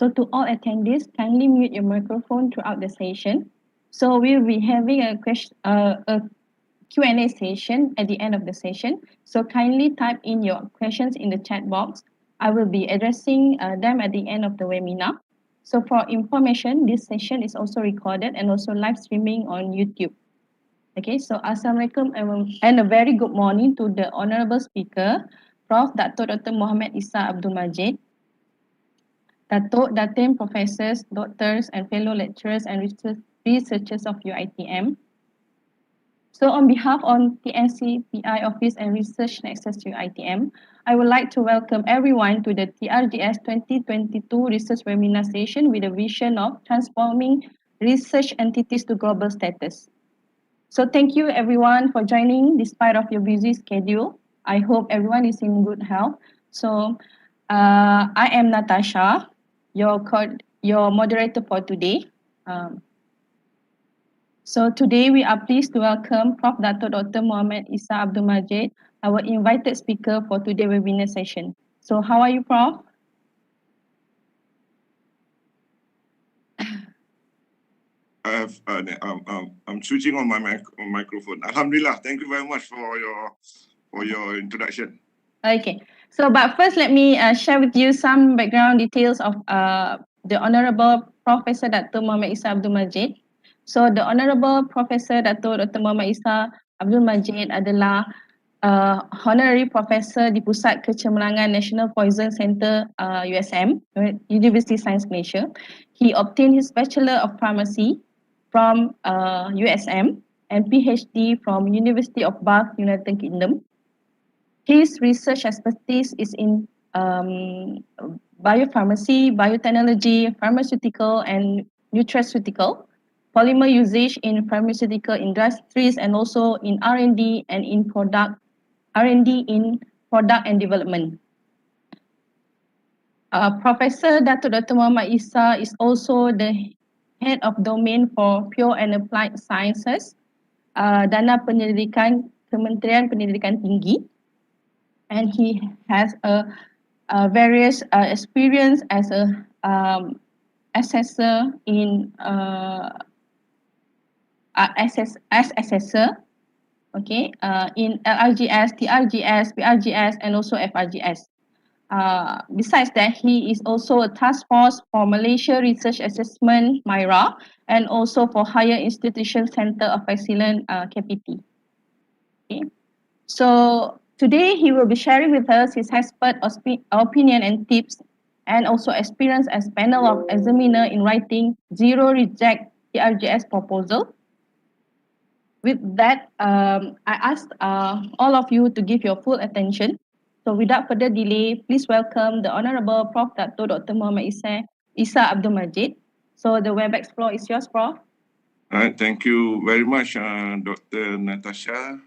So to all attendees, kindly mute your microphone throughout the session. So we'll be having a Q&A session at the end of the session. So kindly type in your questions in the chat box. I will be addressing them at the end of the webinar. So for information, this session is also recorded and also live streaming on YouTube. Okay, so Assalamualaikum and a very good morning to the Honourable Speaker, Prof. Dato Dr. Muhammad Isa Abdul Majid, Dato, Datin, professors, doctors, and fellow lecturers and researchers of UiTM. So on behalf of TNCPI Office and Research Nexus UiTM, I would like to welcome everyone to the Trgs 2022 Research Webinar Session with a vision of transforming research entities to global status. So thank you everyone for joining despite of your busy schedule. I hope everyone is in good health. So I am Natasha, your moderator for today. So today we are pleased to welcome Prof. Dato Dr. Muhammad Isa Abdul Majid, our invited speaker for today's webinar session. So how are you, Prof? I'm switching on my microphone. Alhamdulillah, thank you very much for your introduction. Okay, so but first let me share with you some background details of the Honourable Professor Dato Muhammad Isa Abdul Majid. So the Honourable Professor Dato Dr. Muhammad Isa Abdul Majid adalah Honorary Professor di Pusat Kecemerlangan National Poison Center USM, University Science Malaysia. He obtained his Bachelor of Pharmacy from USM and PhD from University of Bath, United Kingdom. His research expertise is in biopharmacy, biotechnology, pharmaceutical and nutraceutical, polymer usage in pharmaceutical industries, and also in R&D and in product and development. Professor Dato Dr. Muhammad Isa is also the head of domain for pure and applied sciences, Dana Penyelidikan, Kementerian Pengajian Tinggi, and he has various experience as a assessor in assessor, okay, in LRGS, TRGS, BRGS, and also FRGS. Besides that, he is also a task force for Malaysia Research Assessment, MIRA, and also for Higher Institution Center of Excellence, KPT. Okay. So today he will be sharing with us his expert opinion and tips, and also experience as panel of examiner in writing zero reject TRGS proposal. With that, I ask all of you to give your full attention. So without further delay, please welcome the Honourable Prof. Dato Dr. Muhammad Isa Abdul Majid. So the WebEx floor is yours, Prof. All right, thank you very much, Dr. Natasha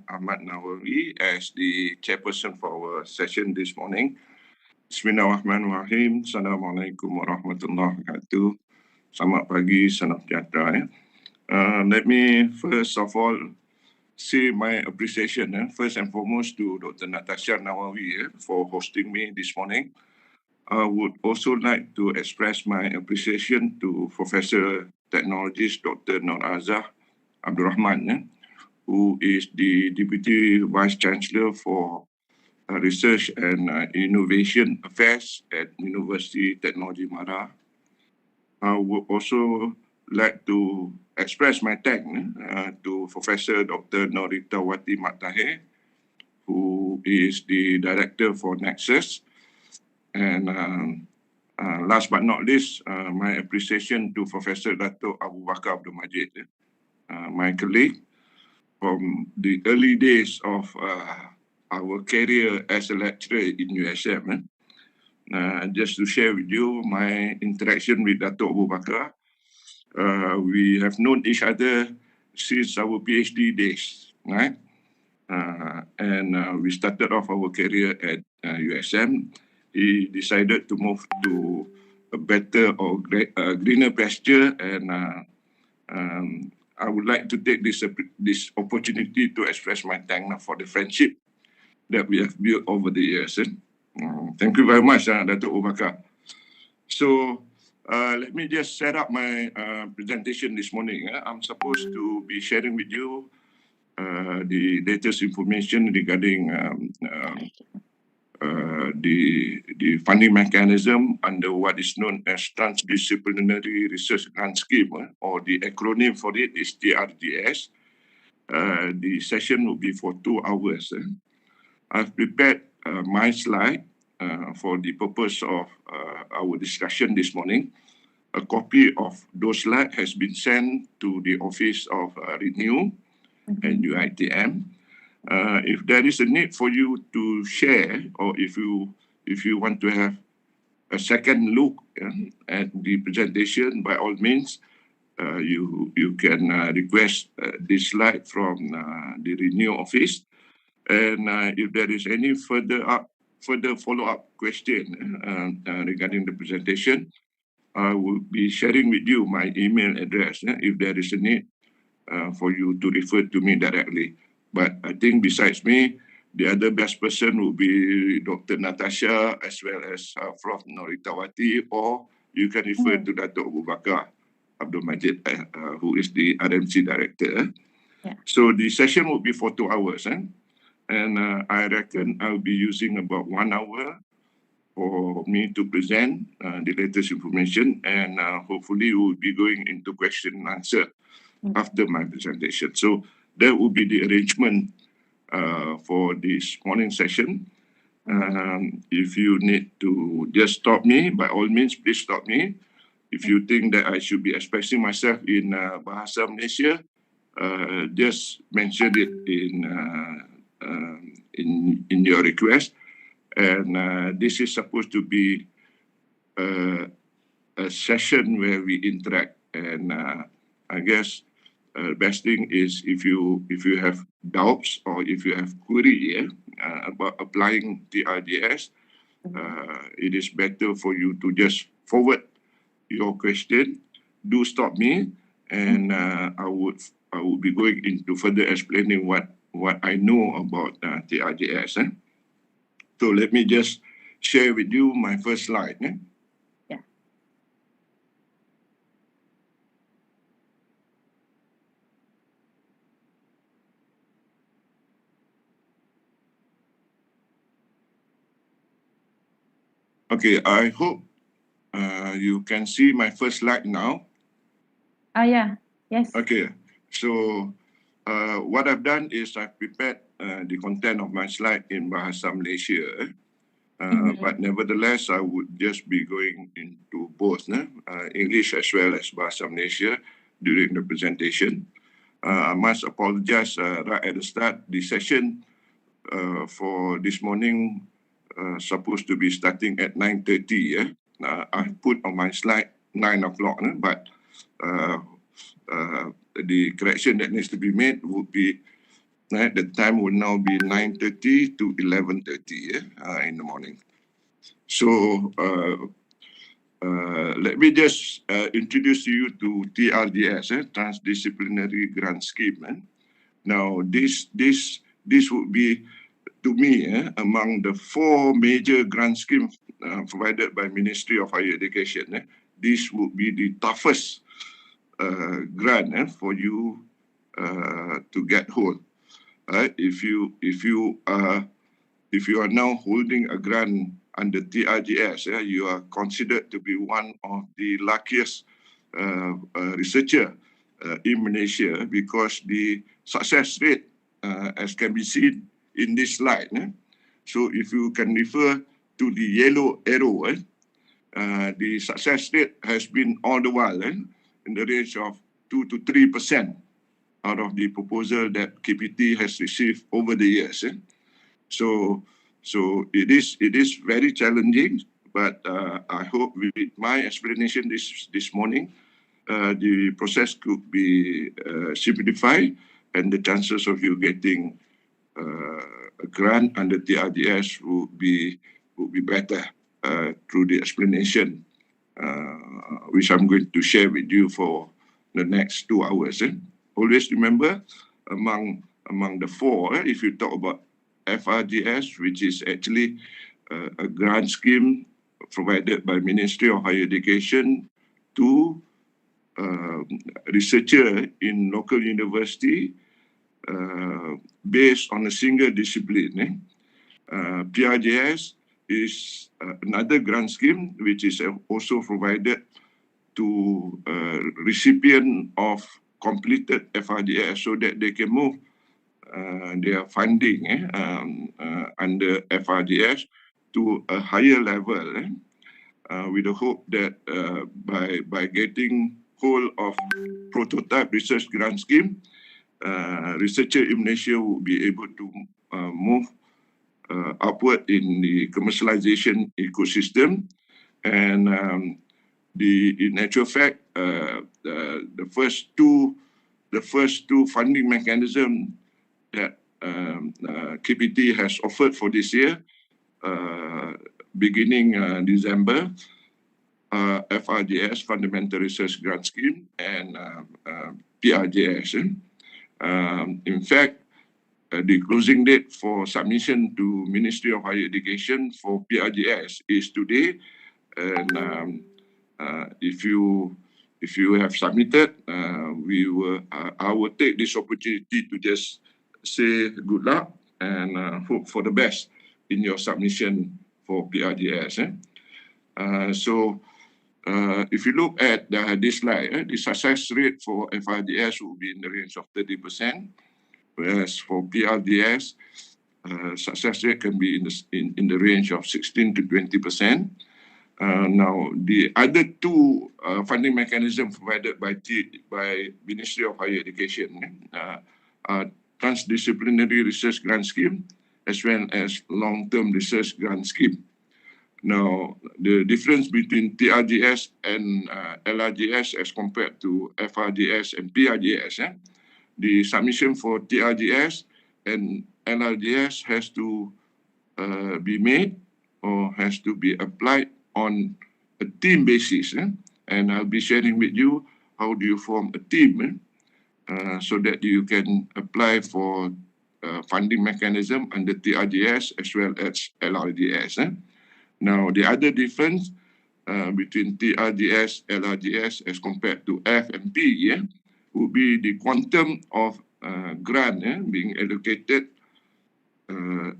Ahmad Nawawi, as the chairperson for our session this morning. Bismillahirrahmanirrahim. Assalamualaikum warahmatullahi wabarakatuh. Selamat pagi, salam sejahtera. Let me first of all say my appreciation first and foremost to Dr. Natasha Nawawi for hosting me this morning. I would also like to express my appreciation to Professor Technologist Dr. Nur Azhar Abdul Rahman, who is the Deputy Vice Chancellor for Research and Innovation Affairs at University Technology Mara. I would also like to express my thanks to Professor Dr. Norita Wati Matahe, who is the Director for Nexus. And last but not least, my appreciation to Professor Dato Abu Bakar Abdul Majid, my colleague from the early days of our career as a lecturer in USM. Just to share with you my interaction with Dato Abu Bakar. We have known each other since our PhD days, right? And we started off our career at USM. He decided to move to a better or greener pasture, and I would like to take this opportunity to express my thanks for the friendship that we have built over the years. Thank you very much, Dato' Abu Bakar. So let me just set up my presentation this morning. I'm supposed to be sharing with you the latest information regarding the funding mechanism under what is known as Transdisciplinary Research Grant Scheme, or the acronym for it is TRGS. The session will be for 2 hours. I've prepared my slide for the purpose of our discussion this morning. A copy of those slides has been sent to the Office of Renew and UiTM. If there is a need for you to share, or if you want to have a second look at the presentation, by all means, you can request this slide from the Renew office. And if there is any further follow-up question regarding the presentation, I will be sharing with you my email address if there is a need for you to refer to me directly. But I think besides me, the other best person will be Dr. Natasha, as well as Prof. Noritawati, or you can refer to Dato Abu Bakar Abdul Majid, who is the RMC director. So the session will be for 2 hours. And I reckon I'll be using about 1 hour for me to present the latest information, and hopefully we'll be going into question and answer after my presentation. So that will be the arrangement for this morning session. If you need to just stop me, by all means, please stop me. If you think that I should be expressing myself in Bahasa Malaysia, just mention it in your request. And this is supposed to be a session where we interact. And I guess best thing is if you have doubts or if you have query about applying TRGS, it is better for you to just forward your question. Do stop me, and I would be going into further explaining what I know about TRGS. So let me just share with you my first slide. Okay, I hope you can see my first slide now. Yeah, yes. Okay, so what I've done is I've prepared the content of my slide in Bahasa Malaysia. But nevertheless, I would just be going into both English as well as Bahasa Malaysia during the presentation. I must apologize right at the start. The session for this morning supposed to be starting at 9:30. I put on my slide 9 o'clock, but the correction that needs to be made would be the time will now be 9:30 to 11:30 in the morning. So let me just introduce you to TRGS, Transdisciplinary Grant Scheme. Now this would be, to me, among the 4 major grant schemes provided by Ministry of Higher Education. This would be the toughest grant for you to get hold. If you are now holding a grant under TRGS, you are considered to be one of the luckiest researcher in Malaysia, because the success rate, as can be seen in this slide. So if you can refer to the yellow arrow, the success rate has been all the while in the range of 2 to 3% out of the proposal that KPT has received over the years. So it is very challenging, but I hope with my explanation this morning, the process could be simplified, and the chances of you getting a grant under TRGS would be better through the explanation, which I'm going to share with you for the next 2 hours. Always remember, among the 4, if you talk about FRGS, which is actually a grant scheme provided by Ministry of Higher Education to researcher in local university based on a single discipline. PRGS is another grant scheme which is also provided to recipient of completed FRGS so that they can move their funding under FRGS to a higher level with the hope that by getting hold of prototype research grant scheme, researcher in Malaysia will be able to move upward in the commercialization ecosystem. And in actual fact, the first two funding mechanism that KPT has offered for this year, beginning December, FRGS, Fundamental Research Grant Scheme, and PRGS. In fact, the closing date for submission to Ministry of Higher Education for PRGS is today. And if you have submitted, I will take this opportunity to just say good luck and hope for the best in your submission for PRGS. So if you look at this slide, the success rate for FRGS will be in the range of 30%, whereas for PRGS, success rate can be in the range of 16 to 20%. Now, the other two funding mechanisms provided by Ministry of Higher Education are Transdisciplinary Research Grant Scheme as well as Long-Term Research Grant Scheme. Now, the difference between TRGS and LRGS as compared to FRGS and PRGS, the submission for TRGS and LRGS has to be made or has to be applied on a team basis. And I'll be sharing with you how do you form a team so that you can apply for funding mechanism under TRGS as well as LRGS. Now, the other difference between TRGS, LRGS as compared to F and P would be the quantum of grant being allocated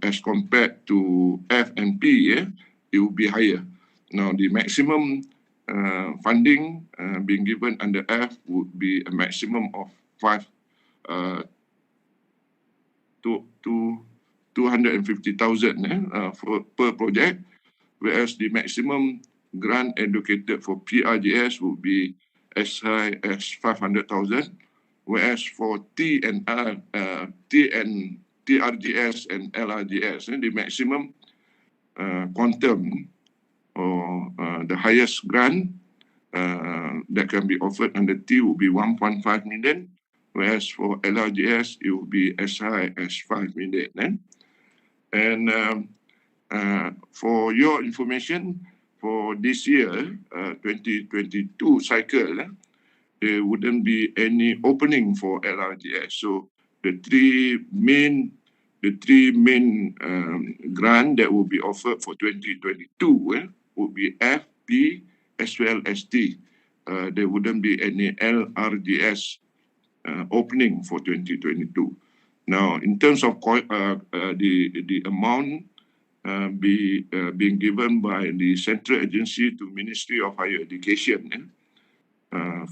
as compared to F and P, it will be higher. Now, the maximum funding being given under F would be a maximum of 250,000 per project, whereas the maximum grant allocated for PRGS would be as high as 500,000, whereas for TRGS and LRGS, the maximum quantum or the highest grant that can be offered under T will be 1.5 million, whereas for LRGS, it will be as high as 5 million. And for your information, for this year, 2022 cycle, there wouldn't be any opening for LRGS. So the three main grant that will be offered for 2022 would be F, P, as well as T. There wouldn't be any LRGS opening for 2022. Now, in terms of the amount being given by the central agency to Ministry of Higher Education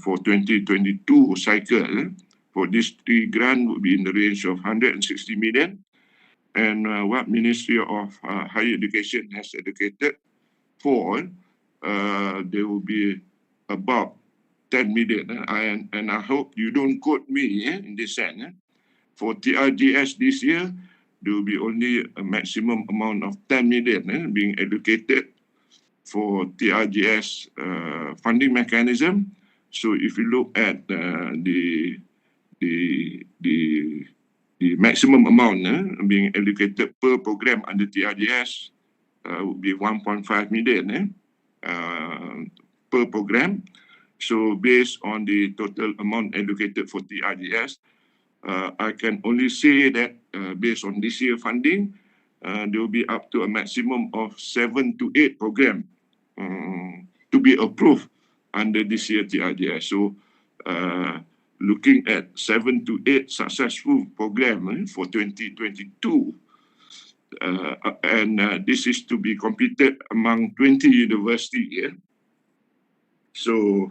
for 2022 cycle, for these three grants would be in the range of 160 million. And what Ministry of Higher Education has allocated for, there will be about 10 million. And I hope you don't quote me in this sense. For TRGS this year, there will be only a maximum amount of 10 million being allocated for TRGS funding mechanism. So if you look at the maximum amount being allocated per program under TRGS would be 1.5 million per program. So based on the total amount allocated for TRGS, I can only say that based on this year funding, there will be up to a maximum of 7 to 8 programs to be approved under this year TRGS. So looking at 7 to 8 successful program for 2022, and this is to be completed among 20 universities. Yeah? So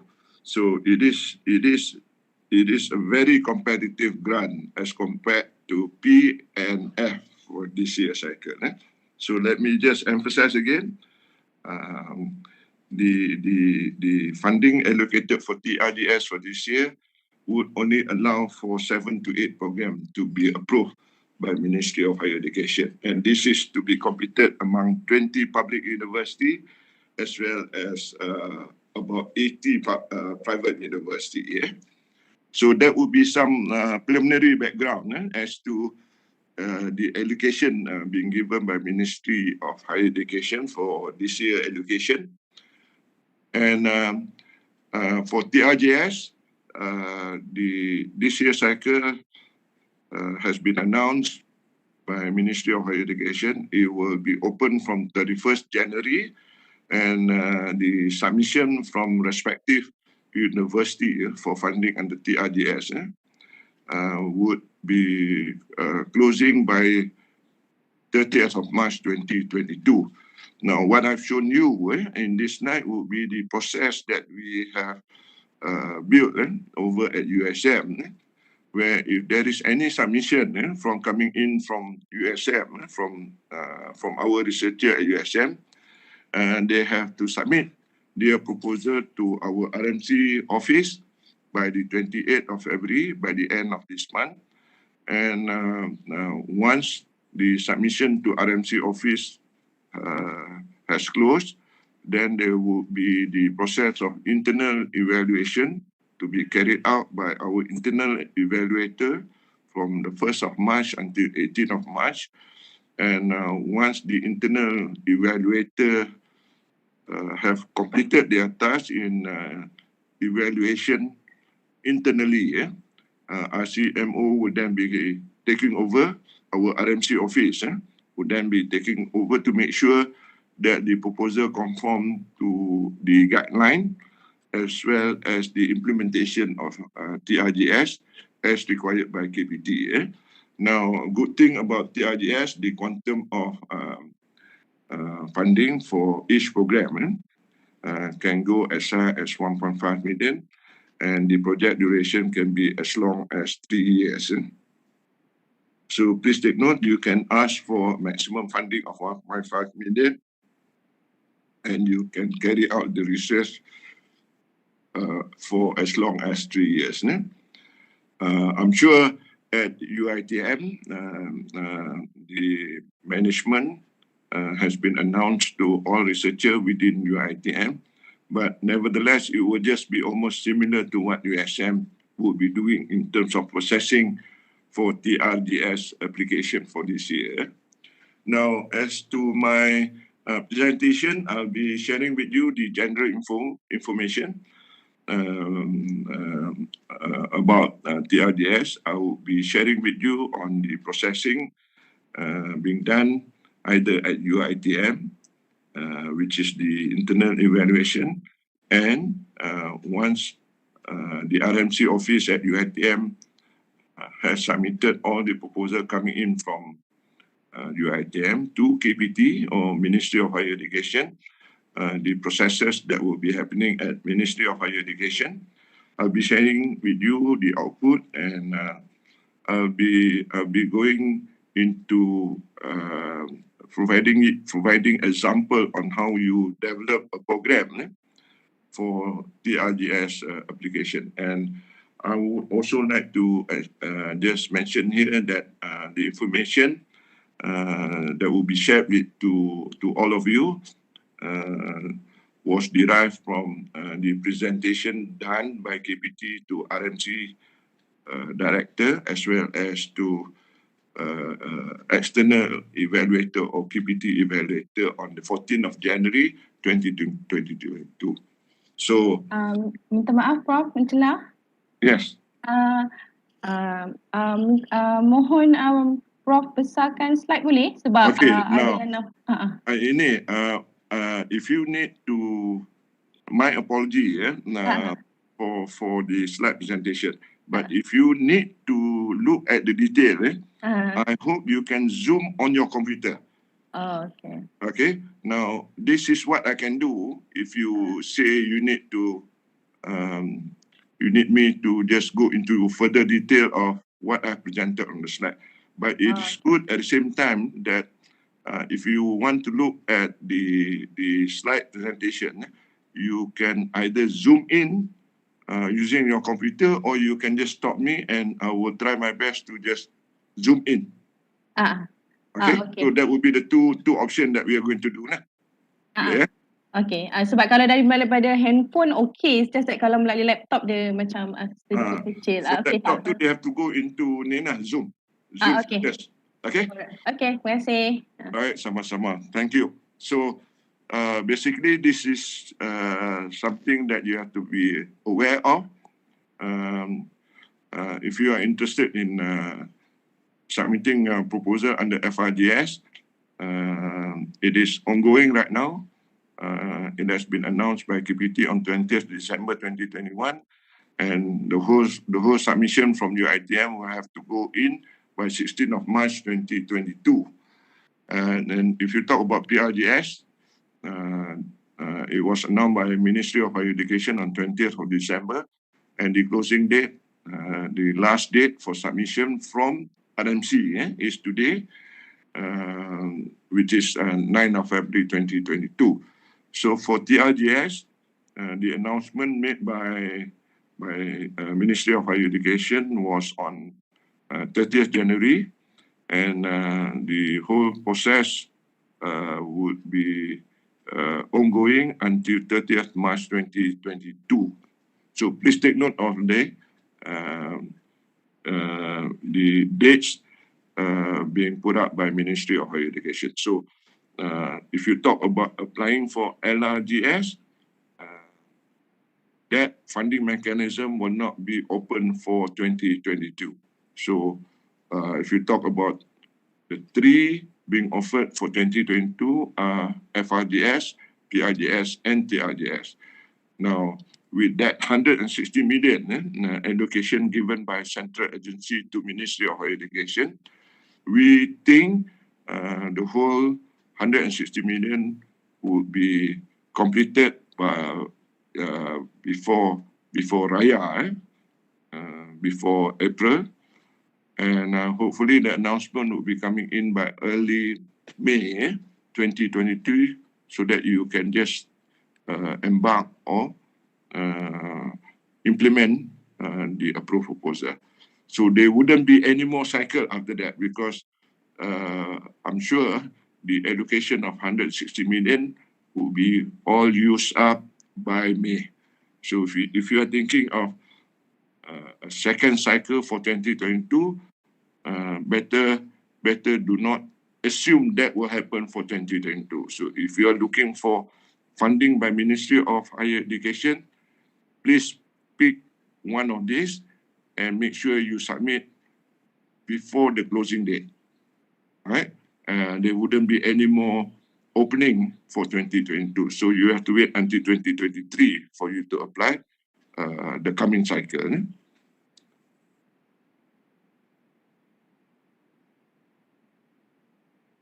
it is a very competitive grant as compared to P and F for this year cycle. So let me just emphasize again, the funding allocated for TRGS for this year would only allow for 7 to 8 programs to be approved by Ministry of Higher Education. And this is to be completed among 20 public universities as well as about 80 private universities. Yeah? So that would be some preliminary background as to the allocation being given by Ministry of Higher Education for this year education. And for TRGS, this year cycle has been announced by Ministry of Higher Education. It will be open from 31st January, and the submission from respective university for funding under TRGS would be closing by 30th of March 2022. Now, what I've shown you in this slide will be the process that we have built over at USM, where if there is any submission from coming in from USM, from our researcher at USM, and they have to submit their proposal to our RMC office by the 28th of February, by the end of this month. And once the submission to RMC office has closed, then there will be the process of internal evaluation to be carried out by our internal evaluator from the 1st of March until 18th of March. And once the internal evaluator have completed their task in evaluation internally, RCMO would then be taking over, our RMC office would then be taking over to make sure that the proposal conform to the guideline as well as the implementation of TRGS as required by KPT. Now, good thing about TRGS, the quantum of funding for each program can go as high as 1.5 million, and the project duration can be as long as 3 years. So please take note, you can ask for maximum funding of 1.5 million, and you can carry out the research for as long as 3 years. I'm sure at UiTM, the management has been announced to all researchers within UiTM, but nevertheless, it will just be almost similar to what USM will be doing in terms of processing for TRGS application for this year. Now, as to my presentation, I'll be sharing with you the general information about TRGS. I will be sharing with you on the processing being done either at UiTM, which is the internal evaluation, and once the RMC office at UiTM has submitted all the proposal coming in from UiTM to KPT or Ministry of Higher Education, the processes that will be happening at Ministry of Higher Education. I'll be sharing with you the output, and I'll be going into providing example on how you develop a program for TRGS application. And I would also like to just mention here that the information that will be shared to all of you was derived from the presentation done by KPT to RMC director as well as to external evaluator or KPT evaluator on the 14th of January 2022. So, minta maaf Prof, mencelah. Yes. Mohon Prof besarkan slide boleh sebab okay, ada yang ini if you need to, my apology, for the slide presentation. But if you need to look at the detail, I hope you can zoom on your computer. Oh, okay. Okay. Now, this is what I can do if you say you need to, you need me to just go into further detail of what I presented on the slide. But it is good at the same time that if you want to look at the slide presentation, you can either zoom in using your computer, or you can just stop me and I will try my best to just zoom in. Okay? So that would be the two options that we are going to do. Yeah? Okay, sebab kalau daripada handphone okay, it's just that kalau melalui laptop dia macam sedikit kecil. So Okay, laptop tu they have to go into Zoom. Zoom okay. yes. Okay? Okay, terima kasih. Alright, sama-sama. Thank you. So basically this is something that you have to be aware of. If you are interested in submitting a proposal under FRGS, it is ongoing right now. It has been announced by KPT on 20th December 2021, and the whole submission from UiTM will have to go in by 16th of March 2022. And if you talk about PRGS, it was announced by the Ministry of Higher Education on 20th of December, and the closing date, the last date for submission from RMC is today, which is 9th of February 2022. So for TRGS, the announcement made by Ministry of Higher Education was on 30th January, and the whole process would be ongoing until 30th March 2022. So please take note of the dates being put up by Ministry of Higher Education. So if you talk about applying for LRGS, that funding mechanism will not be open for 2022. So if you talk about the three being offered for 2022 are FRGS, PRGS, and TRGS. Now, with that 160 million allocation given by Central Agency to Ministry of Higher Education, we think the whole 160 million would be completed before Raya, before April, and hopefully the announcement will be coming in by early May 2022, so that you can just embark or implement the approved proposal. So there wouldn't be any more cycle after that, because I'm sure the allocation of 160 million will be all used up by May. So if you are thinking of a second cycle for 2022, better do not assume that will happen for 2022. So if you are looking for funding by Ministry of Higher Education, please pick one of these and make sure you submit before the closing date. All right? There wouldn't be any more opening for 2022. So you have to wait until 2023 for you to apply the coming cycle.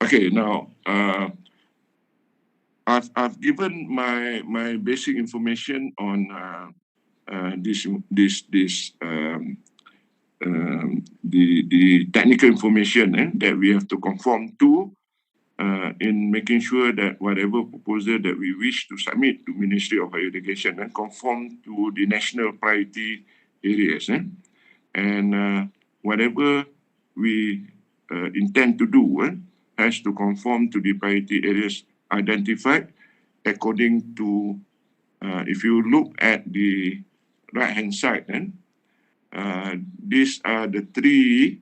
Okay, now I've given my basic information on the technical information that we have to conform to in making sure that whatever proposal that we wish to submit to Ministry of Higher Education and conform to the national priority areas. And whatever we intend to do has to conform to the priority areas identified according to, if you look at the right-hand side, these are the three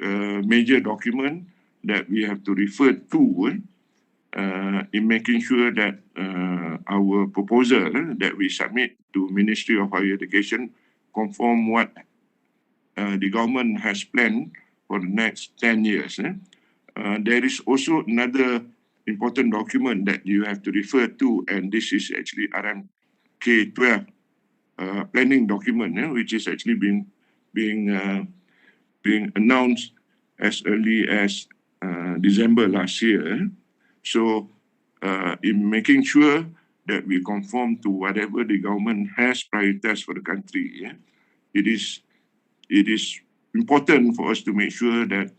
major documents that we have to refer to in making sure that our proposal that we submit to Ministry of Higher Education conform what the government has planned for the next 10 years. There is also another important document that you have to refer to, and this is actually RMK12 planning document, which is actually being announced as early as December last year. So, in making sure that we conform to whatever the government has prioritized for the country, it is important for us to make sure that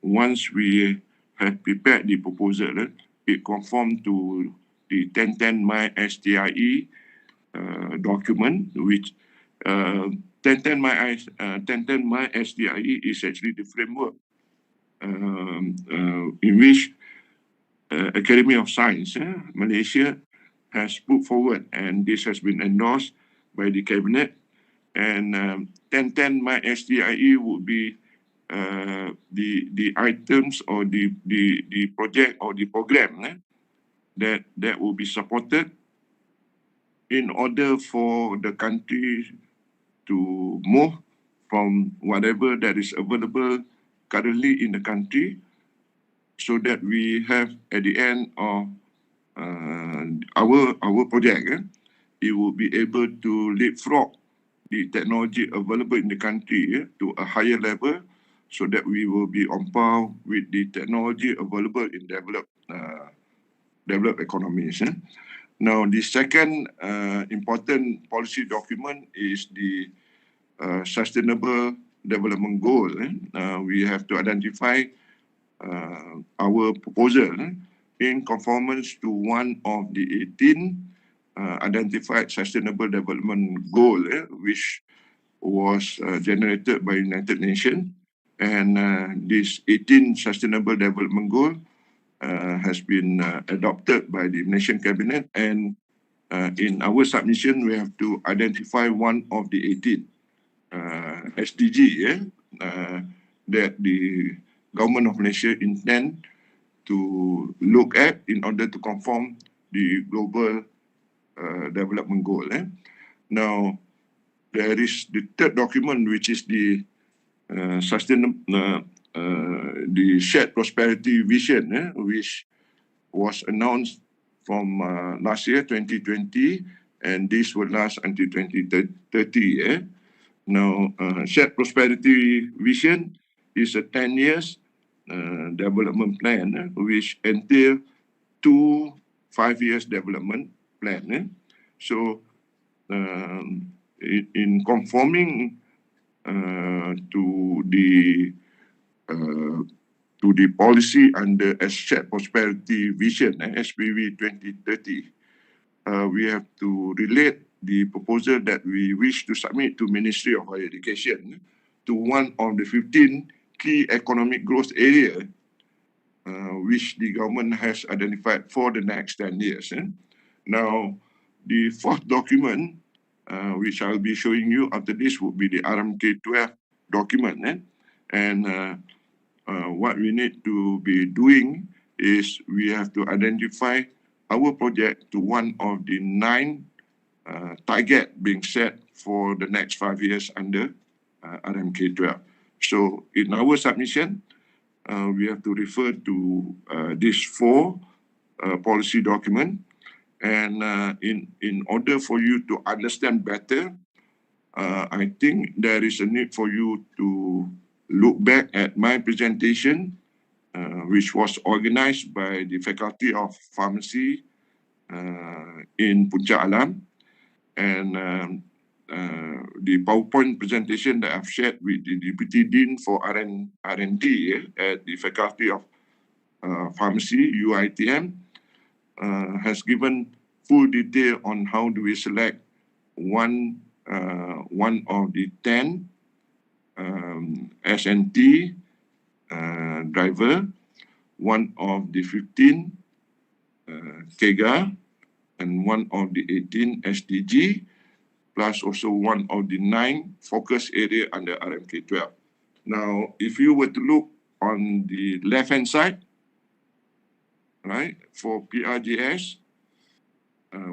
once we have prepared the proposal, it conforms to the 1010 My STIE document, which 1010 My STIE is actually the framework in which Academy of Science Malaysia has put forward, and this has been endorsed by the cabinet. And 1010 My STIE would be the items or the project or the program that will be supported in order for the country to move from whatever that is available currently in the country, so that we have at the end of our project, it will be able to leapfrog the technology available in the country to a higher level, so that we will be on par with the technology available in developed economies. Now, the second important policy document is the Sustainable Development Goal. We have to identify our proposal in conformance to one of the 18 identified Sustainable Development Goal, which was generated by United Nations. And this 18 Sustainable Development Goal has been adopted by the Nation Cabinet, and in our submission, we have to identify one of the 18 SDG that the Government of Malaysia intend to look at in order to conform the Global Development Goal. Now, there is the third document, which is the the Shared Prosperity Vision, which was announced from last year, 2020, and this will last until 2030. Now, Shared Prosperity Vision is a 10 years development plan, which entail 2 5 years development plan. So, in conforming to the policy under a Shared Prosperity Vision, SPV 2030, we have to relate the proposal that we wish to submit to Ministry of Higher Education to one of the 15 key economic growth areas which the government has identified for the next 10 years. Now, the fourth document, which I'll be showing you after this, would be the RMK12 document. And what we need to be doing is we have to identify our project to one of the 9 target being set for the next 5 years under RMK12. So in our submission, we have to refer to these 4 policy documents. And in order for you to understand better, I think there is a need for you to look back at my presentation, which was organized by the Faculty of Pharmacy in Puncak Alam, and the PowerPoint presentation that I've shared with the Deputy Dean for R&D at the Faculty of Pharmacy, UiTM, has given full detail on how do we select one of the 10 SNT driver, one of the 15 KEGA, and one of the 18 SDG, plus also one of the 9 focus area under RMK12. Now, if you were to look on the left-hand side, right, for PRJS,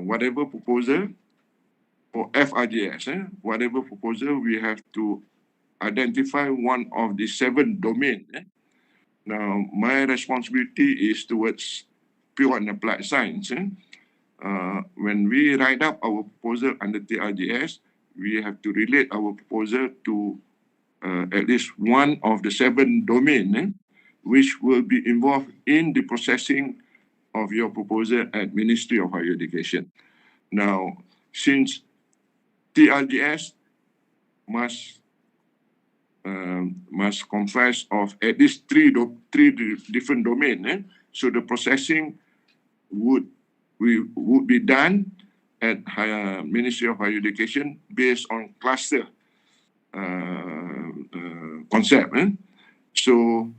whatever proposal, for FRJS, whatever proposal, we have to identify one of the 7 domains Now, my responsibility is towards pure and applied science. When we write up our proposal under TRGS, we have to relate our proposal to at least one of the 7 domains which will be involved in the processing of your proposal at Ministry of Higher Education. Now, since TRGS must comprise of at least three different domains, so the processing would be done at Ministry of Higher Education based on cluster concept. So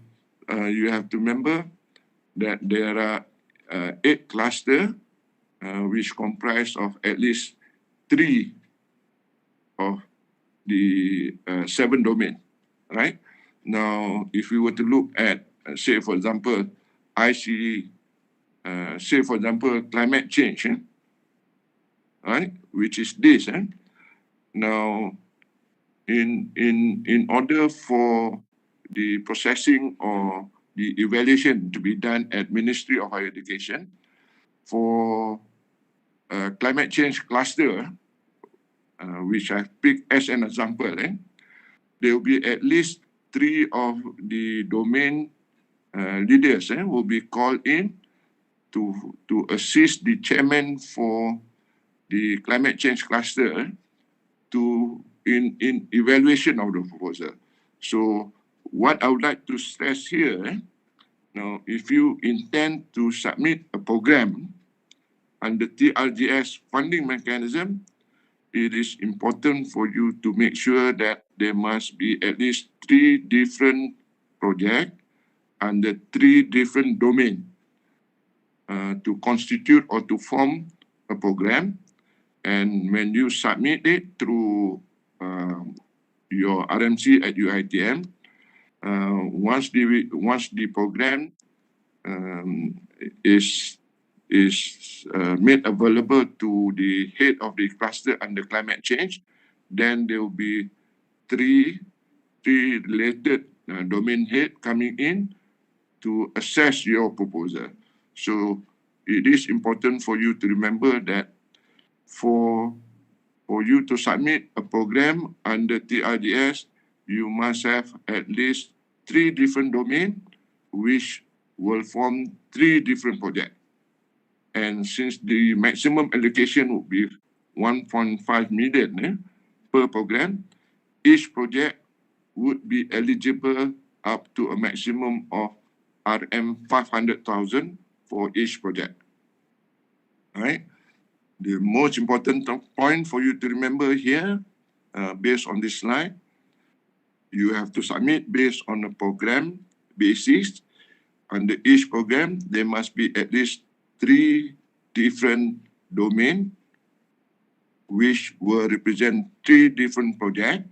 you have to remember that there are 8 clusters which comprise of at least 3 of the 7 domains, right? Now, if we were to look at, say, for example, say, for example, climate change, right, which is this. Now, in order for the processing or the evaluation to be done at Ministry of Higher Education, for climate change cluster, which I picked as an example, there will be at least 3 of the domain leaders will be called in to assist the chairman for the climate change cluster in evaluation of the proposal. So what I would like to stress here, now if you intend to submit a program under TRGS funding mechanism, it is important for you to make sure that there must be at least 3 different projects under 3 different domains to constitute or to form a program. And when you submit it through your RMC at UiTM, once the program is made available to the head of the cluster under climate change, then there will be three related domain head coming in to assess your proposal. So it is important for you to remember that for you to submit a program under TRGS, you must have at least 3 different domains which will form 3 different projects. And since the maximum allocation would be 1.5 million per program, each project would be eligible up to a maximum of RM 500,000 for each project. All right. The most important point for you to remember here, based on this slide, you have to submit based on a program basis. Under each program, there must be at least 3 different domains which will represent 3 different projects.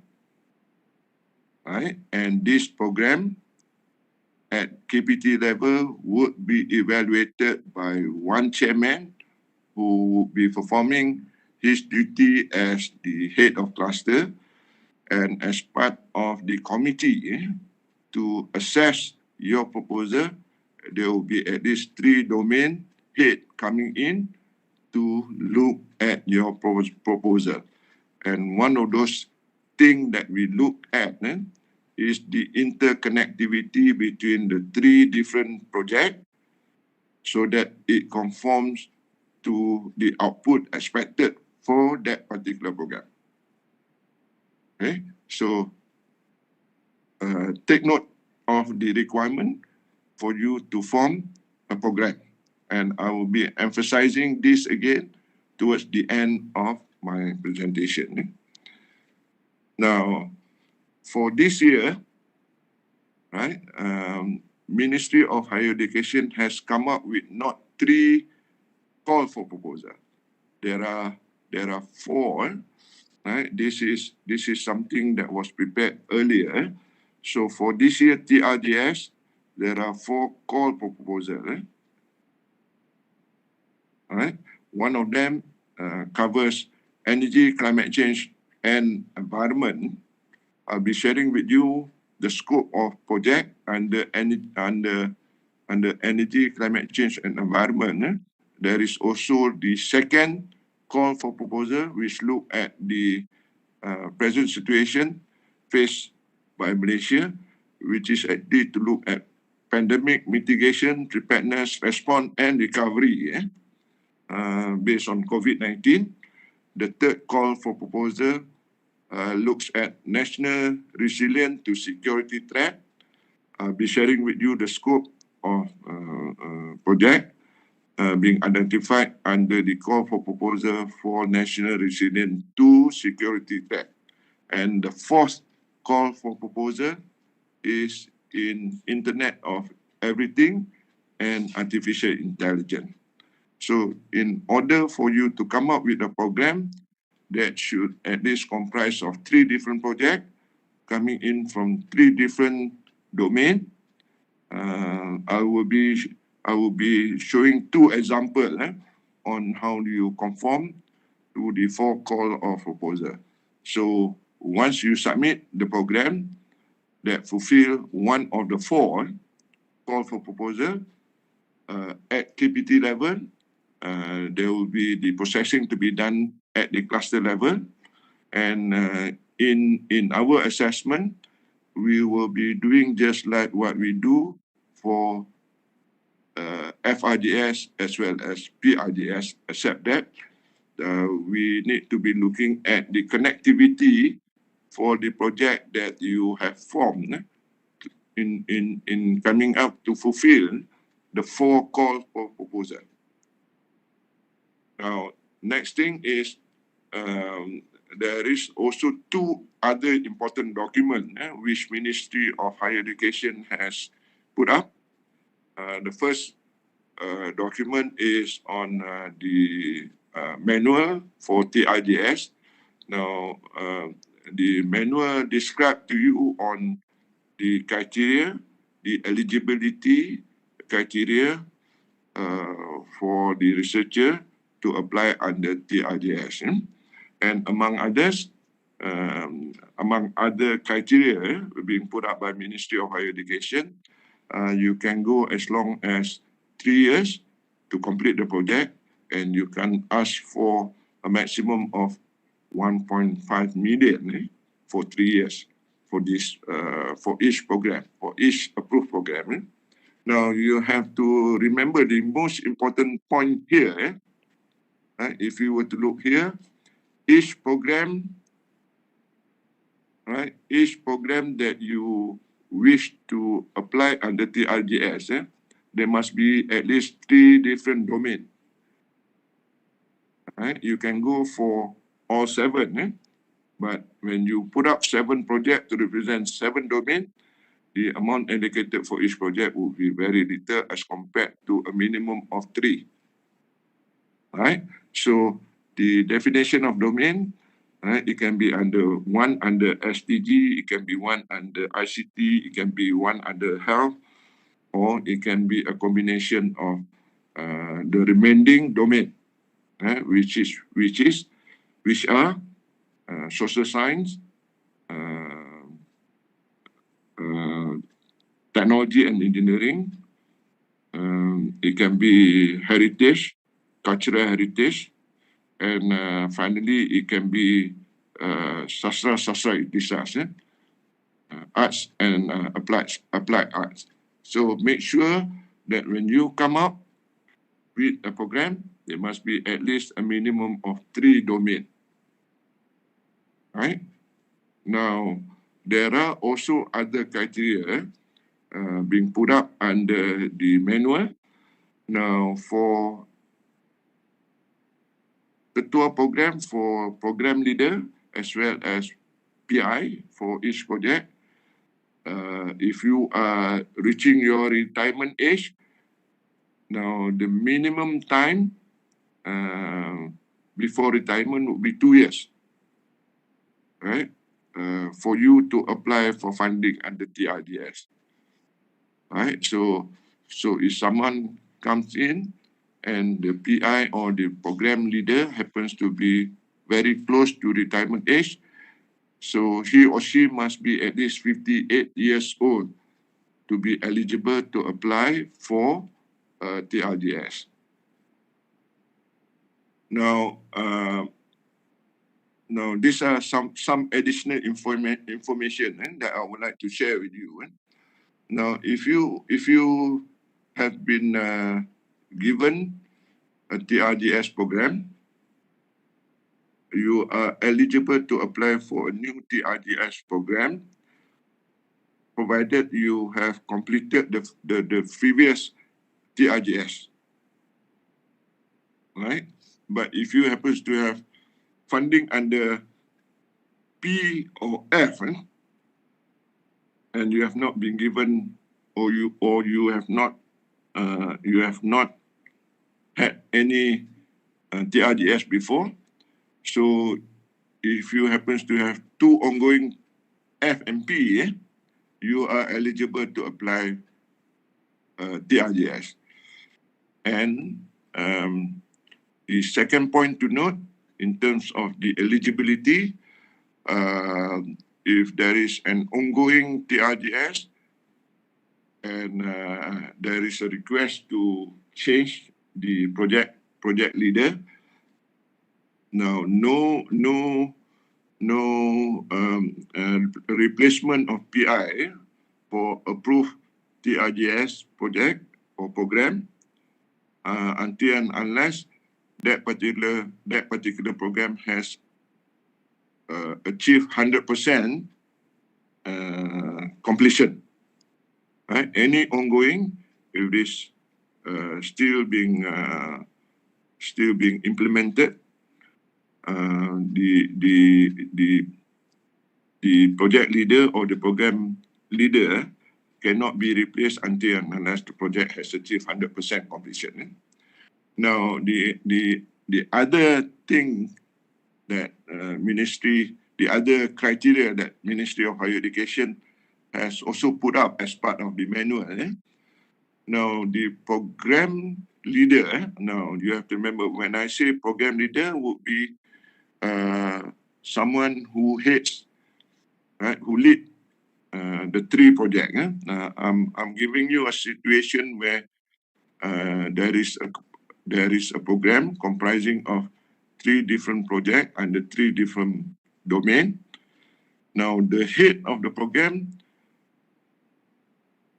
Right? And this program at KPT level would be evaluated by one chairman who will be performing his duty as the head of cluster, and as part of the committee to assess your proposal, there will be at least 3 domain head coming in to look at your proposal. And one of those things that we look at is the interconnectivity between the 3 different projects so that it conforms to the output expected for that particular program. Okay, so take note of the requirement for you to form a program. And I will be emphasizing this again towards the end of my presentation. Now, for this year, right, Ministry of Higher Education has come up with not 3 call for proposal. There are 4. Right? This is something that was prepared earlier. So for this year TRGS, there are 4 call for proposal. Right? One of them covers energy, climate change, and environment. I'll be sharing with you the scope of project under energy, climate change and environment, there is also the second call for proposal, which look at the present situation faced by Malaysia, which is actually to look at pandemic mitigation, preparedness, response and recovery based on COVID-19. The third call for proposal looks at national resilience to security threat. I'll be sharing with you the scope of project being identified under the call for proposal for national resilience to security threat. And the fourth call for proposal is in Internet of Everything and artificial intelligence. So in order for you to come up with a program that should at least comprise of 3 different projects coming in from 3 different domains, I will be showing 2 examples on how do you conform to the 4 call of proposal. So once you submit the program that fulfill one of the 4 call for proposal at KPT level, there will be the processing to be done at the cluster level, and in our assessment, we will be doing just like what we do for FRGS as well as PRGS, except that we need to be looking at the connectivity for the project that you have formed in coming up to fulfill the 4 calls for proposal. Now, next thing is there is also 2 other important documents which Ministry of Higher Education has put up. The first document is on the manual for TRGS. Now, the manual described to you on the criteria, the eligibility criteria for the researcher to apply under TRGS. And among other criteria being put up by Ministry of Higher Education, you can go as long as 3 years to complete the project, and you can ask for a maximum of 1.5 million for 3 years for this for each program, for each approved program. Now you have to remember the most important point here. If you were to look here, each program, each program that you wish to apply under TRGS, there must be at least 3 different domains. You can go for all 7, but when you put up 7 projects to represent 7 domains, the amount allocated for each project will be very little as compared to a minimum of 3. Right? So the definition of domain, it can be one under SDG, it can be one under ICT, it can be one under health, or it can be a combination of the remaining domain, which are social science, technology and engineering. It can be heritage, cultural heritage, and finally it can be sastra ikhtisas, arts and applied arts. So make sure that when you come up with a program, there must be at least a minimum of 3 domains. Right? Now, there are also other criteria being put up under the manual. Now, for ketua program, for program leader, as well as PI for each project, if you are reaching your retirement age, now the minimum time before retirement would be 2 years, right? For you to apply for funding under TRDS. Right? So if someone comes in and the PI or the program leader happens to be very close to retirement age, So he or she must be at least 58 years old to be eligible to apply for TRDS. Now, these are some additional information that I would like to share with you. Now, if you have been given a TRDS program, you are eligible to apply for a new TRDS program, provided you have completed the previous TRDS, right? But if you happen to have funding under P or F, and you have not been given, or you have not had any TRDS before. So if you happen to have two ongoing F and P, you are eligible to apply TRDS. And the second point to note in terms of the eligibility, if there is an ongoing TRDS and there is a request to change the project leader, now no replacement of PI for approved TRDS project or program until and unless that particular program has achieved 100% completion. Right? Any ongoing, if it is still being implemented, the project leader or the program leader cannot be replaced until and unless the project has achieved 100% completion. Now, the other thing that the other criteria that Ministry of Higher Education has also put up as part of the manual. Now, the program leader, now you have to remember, when I say program leader, would be someone who heads, right, who lead the three projects. I'm giving you a situation where there is a program comprising of three different projects under three different domains. Now, the head of the program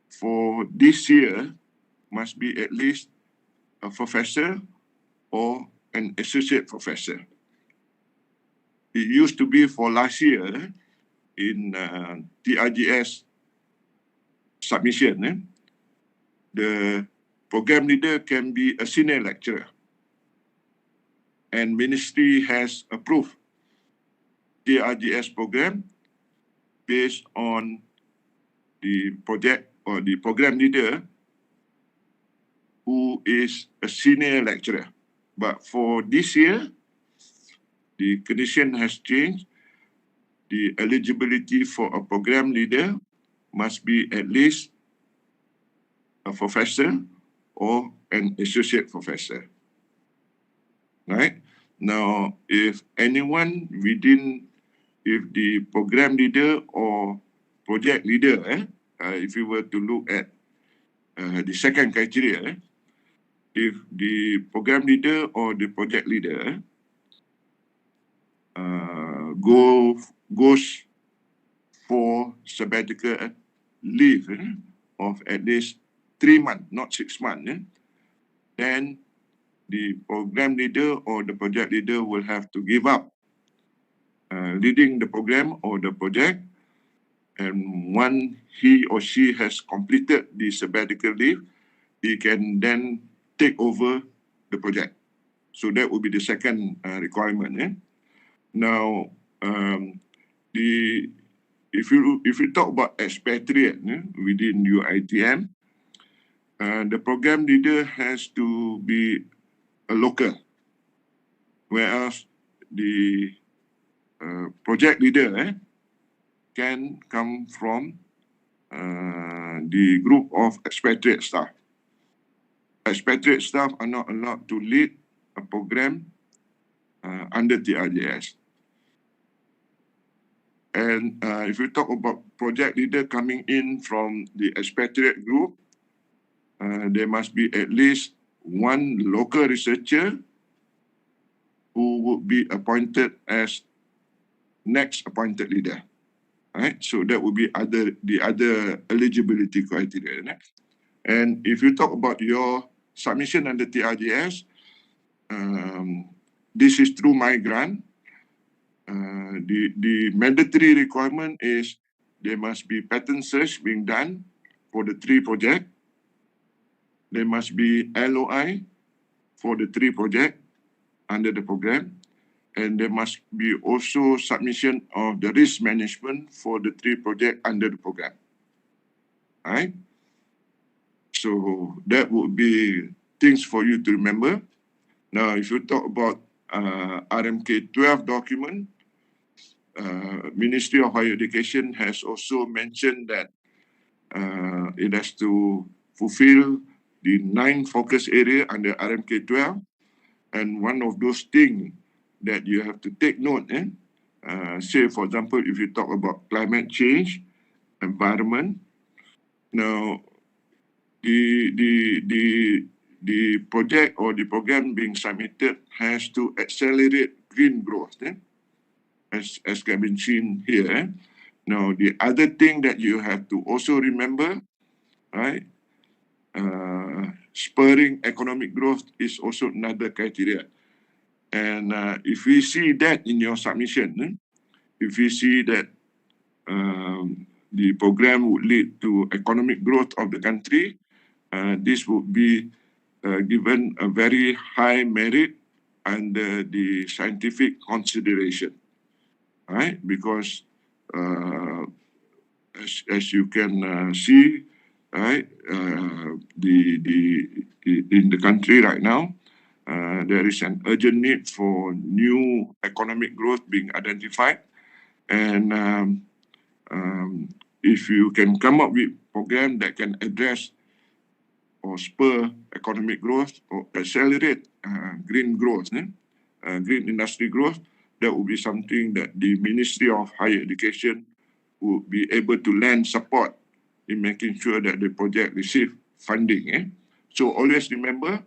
for this year must be at least a professor or an associate professor. It used to be for last year in TRGS submission, the program leader can be a senior lecturer, and Ministry has approved TRGS program based on the project or the program leader who is a senior lecturer. But for this year, the condition has changed. The eligibility for a program leader must be at least a professor or an associate professor. Right? Now, if anyone if the program leader or project leader, if you were to look at the second criteria, if the program leader or the project leader goes for sabbatical leave of at least 3 months, not 6 months, then the program leader or the project leader will have to give up leading the program or the project. And when he or she has completed the sabbatical leave, he can then take over the project. So that would be the second requirement. Now, if you talk about expatriate within UiTM, the program leader has to be a local, whereas the project leader can come from the group of expatriate staff. Expatriate staff are not allowed to lead a program under TRGS. And if you talk about project leader coming in from the expatriate group, there must be at least one local researcher who would be appointed as next appointed leader. Right? So that would be the other eligibility criteria. Right? And if you talk about your submission under TRGS, this is through my grant. The mandatory requirement is there must be pattern search being done for the 3 projects. There must be LOI for the 3 projects under the program. And there must be also submission of the risk management for the 3 projects under the program. All right? So that would be things for you to remember. Now, if you talk about RMK 12 document, Ministry of Higher Education has also mentioned that it has to fulfill the 9 focus area under RMK 12. And one of those things that you have to take note, say, for example, if you talk about climate change, environment, now the project or the program being submitted has to accelerate green growth, as can be seen here. Now, the other thing that you have to also remember, right, spurring economic growth is also another criteria. And if we see that in your submission, if we see that the program would lead to economic growth of the country, this would be given a very high merit under the scientific consideration, right? Because as you can see, right, in the country right now, there is an urgent need for new economic growth being identified. And if you can come up with a program that can address or spur economic growth or accelerate green growth, green industry growth, that will be something that the Ministry of Higher Education will be able to lend support in making sure that the project receive funding. So always remember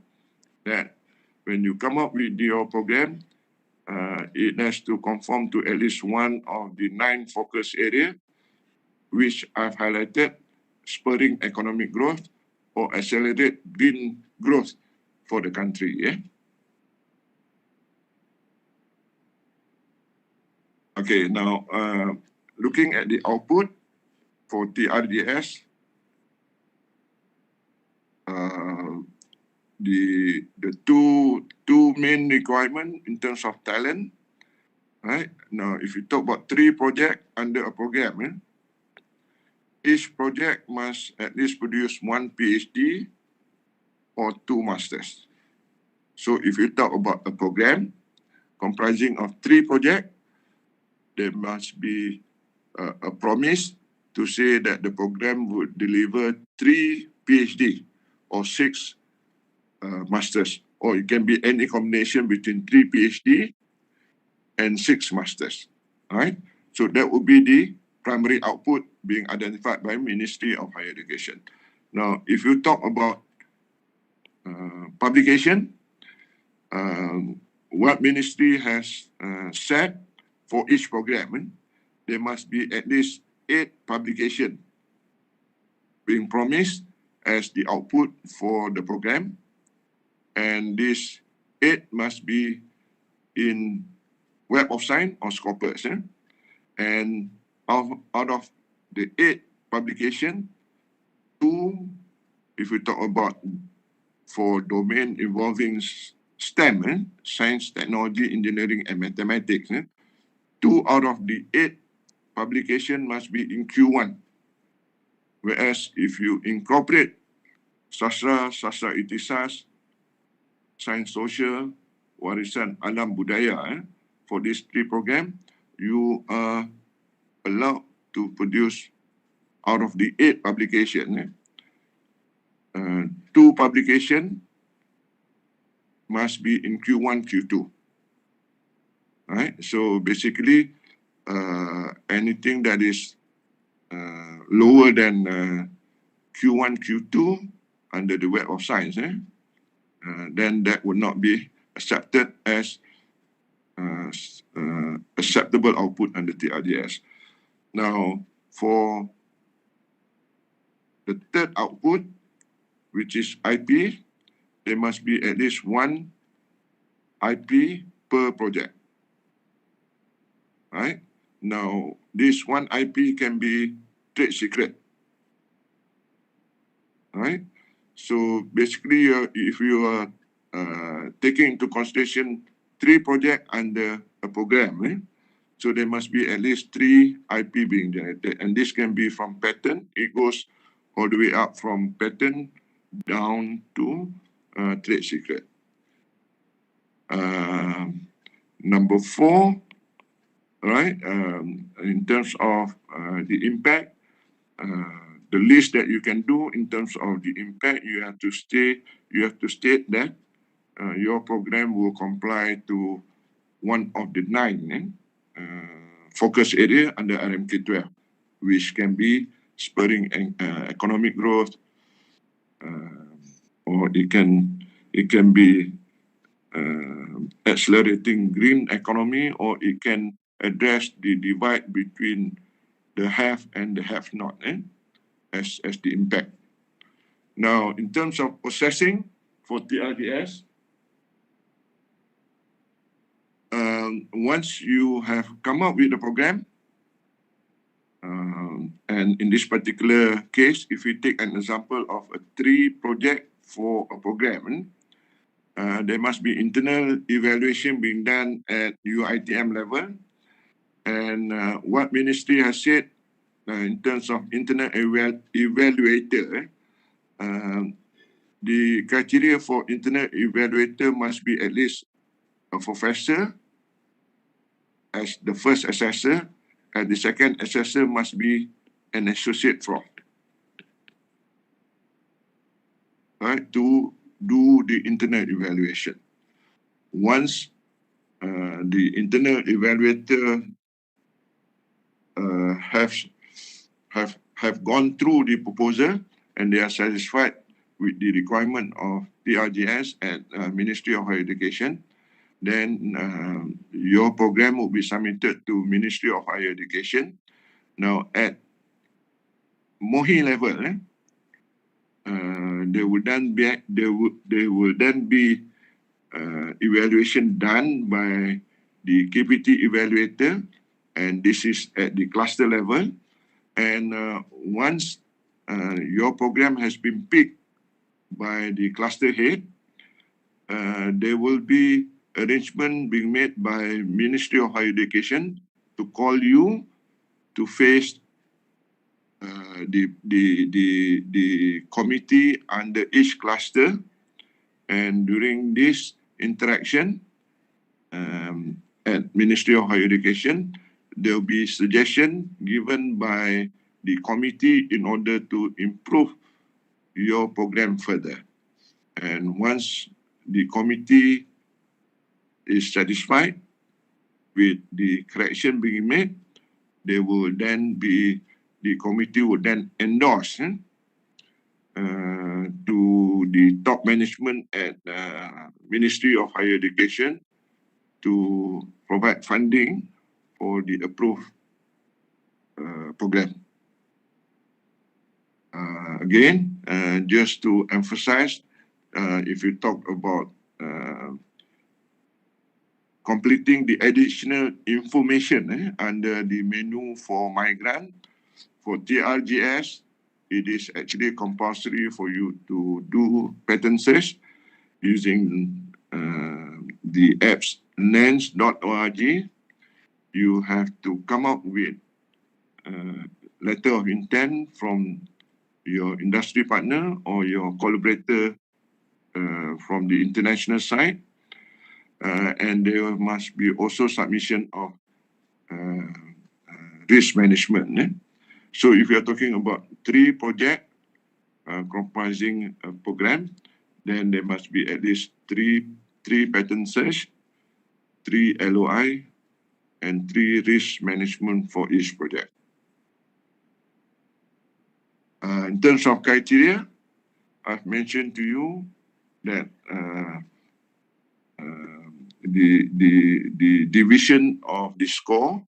that when you come up with your program, it has to conform to at least one of the 9 focus areas, which I've highlighted, spurring economic growth or accelerate green growth for the country. Okay, now looking at the output for TRGS, the two main requirements in terms of talent, right? Now, if you talk about 3 projects under a program, each project must at least produce 1 PhD or 2 masters. So if you talk about a program comprising of 3 projects, there must be a promise to say that the program would deliver 3 PhD or 6 masters, or it can be any combination between 3 PhD and 6 masters. All right? So that would be the primary output being identified by Ministry of Higher Education. Now, if you talk about publication, what Ministry has said for each program, there must be at least 8 publications being promised as the output for the program. And this 8 must be in Web of Science or Scopus. And out of the 8 publications, 2, if we talk about for domain involving STEM, science, technology, engineering, and mathematics, 2 out of the 8 publication must be in Q1. Whereas if you incorporate sastra, sastra itisas, sains sosial, warisan alam budaya, for this 3 program, you are allowed to produce out of the 8 publication, 2 publication must be in Q1, Q2. Right? So basically, anything that is lower than Q1, Q2 under the Web of Science, then that would not be accepted as acceptable output under TRGS. Now, for the third output, which is IP, there must be at least one IP per project. Right? Now, this one IP can be trade secret. Right? So basically, if you are taking into consideration 3 projects under a program, so there must be at least 3 IP being generated, and this can be from patent. It goes all the way up from patent down to trade secret. Number 4, right? In terms of the impact, the least that you can do in terms of the impact, you have to state that your program will comply to one of the 9 focus area under RMK 12, which can be spurring economic growth, or it can be accelerating green economy, or it can address the divide between the have and the have not, as the impact. Now, in terms of processing for TRGS, once you have come up with the program, and in this particular case, if we take an example of a 3 project for a program, there must be internal evaluation being done at UiTM level. And what ministry has said in terms of internal evaluator, the criteria for internal evaluator must be at least a professor as the first assessor, and the second assessor must be an associate Prof, right, to do the internal evaluation. Once the internal evaluator have gone through the proposal and they are satisfied with the requirement of TRGS at Ministry of Higher Education, then your program will be submitted to Ministry of Higher Education. Now, at MOHI level, there will then be evaluation done by the KPT evaluator, and this is at the cluster level. And once your program has been picked by the cluster head, there will be arrangement being made by Ministry of Higher Education to call you to face the committee under each cluster. And during this interaction at Ministry of Higher Education, there will be suggestion given by the committee in order to improve your program further. And once the committee is satisfied with the correction being made, there will then be, the committee will then endorse to the top management at Ministry of Higher Education to provide funding for the approved program. Again, just to emphasize, if you talk about completing the additional information under the menu for migrant, for TRGS, it is actually compulsory for you to do patent search using the apps nans.org. You have to come up with a letter of intent from your industry partner or your collaborator from the international side, and there must be also submission of risk management. So if you are talking about 3 projects comprising a program, then there must be at least three patent search, 3 LOI, and 3 risk management for each project. In terms of criteria, I've mentioned to you that the division of the score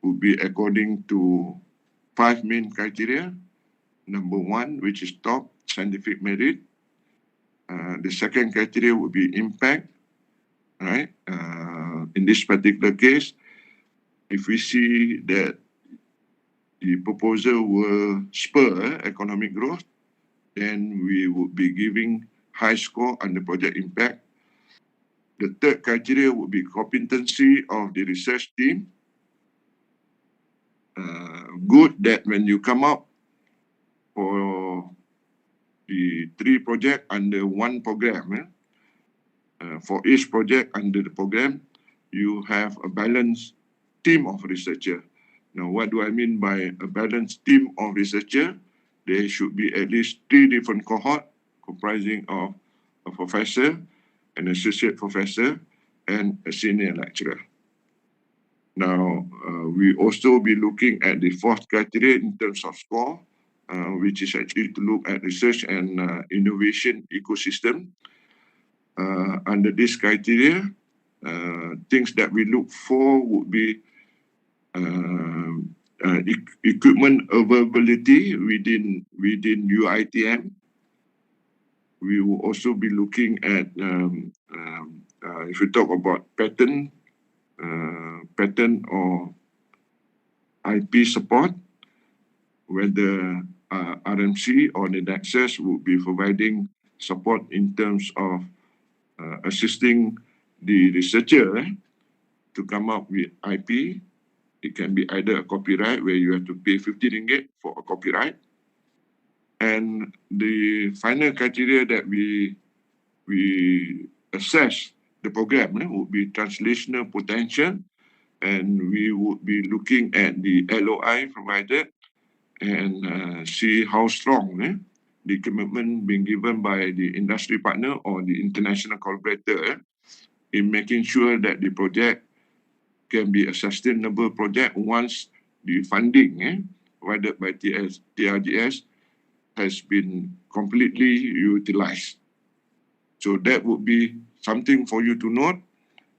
will be according to 5 main criteria. Number 1, which is top scientific merit. The second criteria would be impact, right? In this particular case, if we see that the proposal will spur economic growth, then we would be giving high score under project impact. The third criteria would be competency of the research team. Good that when you come up for the 3 projects under 1 program, for each project under the program, you have a balanced team of researchers. Now, what do I mean by a balanced team of researchers? There should be at least 3 different cohorts comprising of a professor, an associate professor, and a senior lecturer. Now, we also be looking at the 4th criteria in terms of score, which is actually to look at research and innovation ecosystem. Under this criteria, things that we look for would be equipment availability within UiTM. We will also be looking at, if we talk about patent or IP support, whether RMC or the Nexus will be providing support in terms of assisting the researcher to come up with IP. It can be either a copyright where you have to pay 50 ringgit for a copyright. And the final criteria that we assess the program would be translational potential, and we would be looking at the LOI provided and see how strong the commitment being given by the industry partner or the international collaborator in making sure that the project can be a sustainable project once the funding provided by TRGS has been completely utilized. So that would be something for you to note.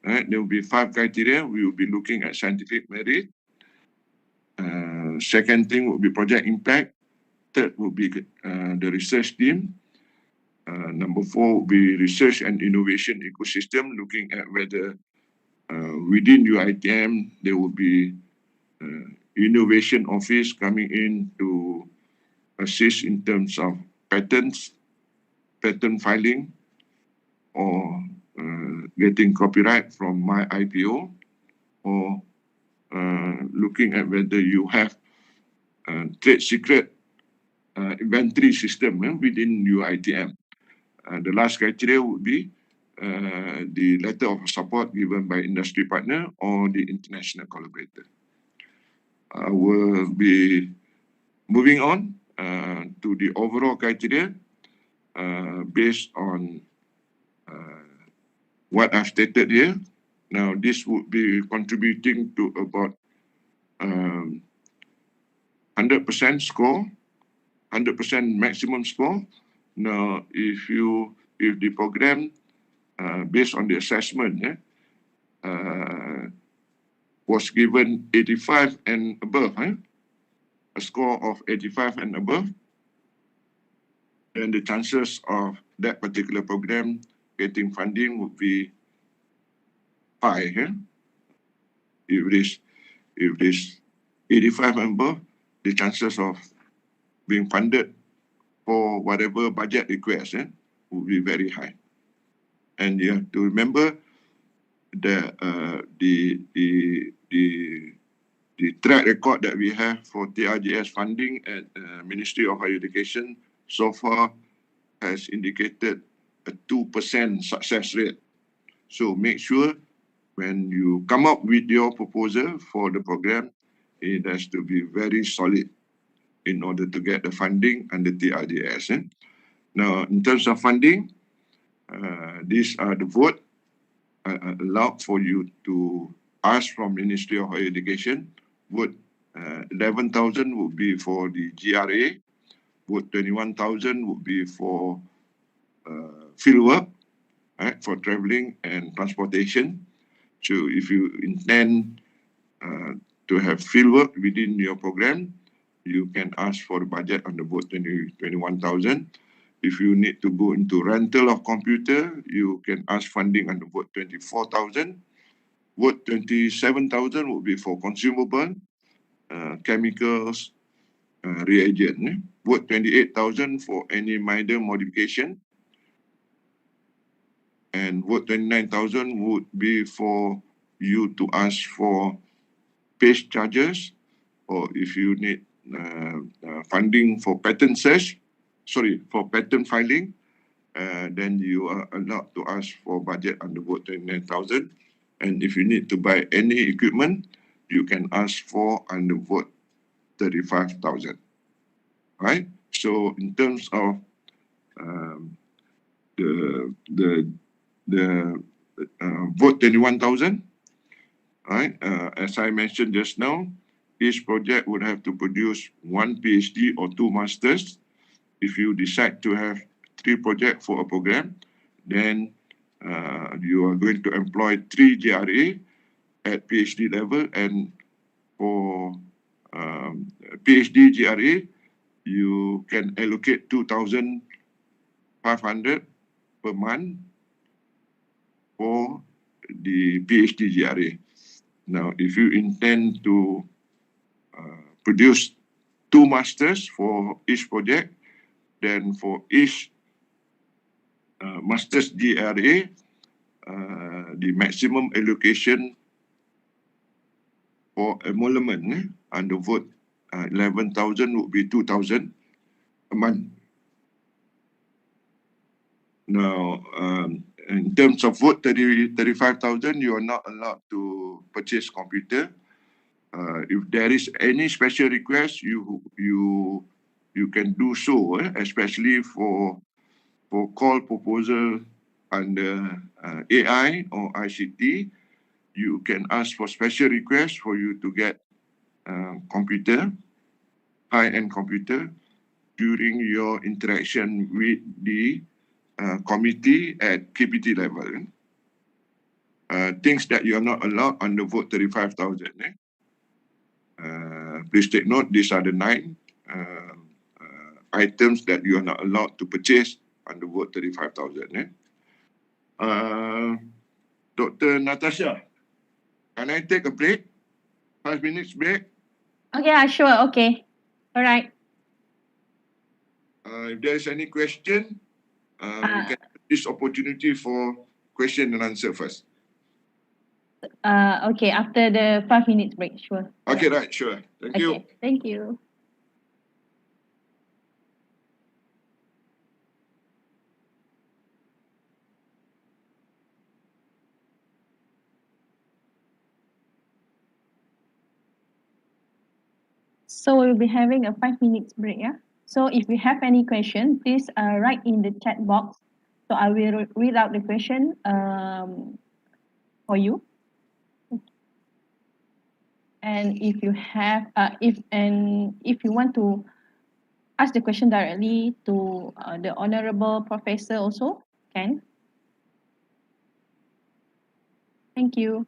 Right? There will be 5 criteria. We will be looking at scientific merit. Second thing will be project impact. Third will be the research team. Number 4 will be research and innovation ecosystem, looking at whether within UiTM there will be innovation office coming in to assist in terms of patents, patent filing, or getting copyright from my IPO, or looking at whether you have trade secret inventory system within UiTM. The last criteria would be the letter of support given by industry partner or the international collaborator. I will be moving on to the overall criteria based on what I've stated here. Now, this would be contributing to about 100% score, 100% maximum score. Now, if the program based on the assessment was given 85 and above, a score of 85 and above, then the chances of that particular program getting funding would be high. If it is 85 and above, the chances of being funded for whatever budget request would be very high. And you have to remember that the track record that we have for TRGS funding at Ministry of Higher Education so far has indicated a 2% success rate. So make sure when you come up with your proposal for the program, it has to be very solid in order to get the funding under TRGS. Now, in terms of funding, these are the vote allowed for you to asked from Ministry of Higher Education. Vote 11,000 would be for the GRA. Vote 21,000 would be for fieldwork, right, for travelling and transportation. So if you intend to have fieldwork within your program, you can ask for the budget on the vote 21,000. If you need to go into rental of computer, you can ask funding on the vote 24,000. Vote 27,000 would be for consumable, chemicals, reagent. Vote 28,000 for any minor modification. And vote 29,000 would be for you to ask for page charges, or if you need funding for patent search, for patent filing, then you are allowed to ask for budget under vote 29,000. And if you need to buy any equipment, you can ask for under vote 35,000. Right? So in terms of the vote 21,000, right? As I mentioned just now, each project would have to produce 1 PhD or 2 masters. If you decide to have 3 projects for a program, then you are going to employ 3 GRA at PhD level, and for PhD GRA, you can allocate 2,500 per month for the PhD GRA. Now, if you intend to produce 2 masters for each project, then for each master's GRA, the maximum allocation for emolument under vote 11,000 would be 2,000 a month. Now, in terms of vote 35,000, you are not allowed to purchase computer. If there is any special request, you can do so, especially for call proposal under AI or ICT. You can ask for special request for you to get computer, high-end computer, during your interaction with the committee at KPT level. Things that you are not allowed under vote 35,000. Please take note, these are the 9 items that you are not allowed to purchase under vote 35,000. Dr. Natasha, can I take a break? 5 minutes break? Okay, sure. Okay. All right. If there is any question, we can have this opportunity for question and answer first. Okay, after the 5 minutes break, sure. Okay, right, sure. Thank you. Thank you. So we'll be having a 5 minutes break, yeah? So if you have any question, please write in the chat box. So I will read out the question for you. And if you have, if you want to ask the question directly to the Honorable Professor also, can. Thank you.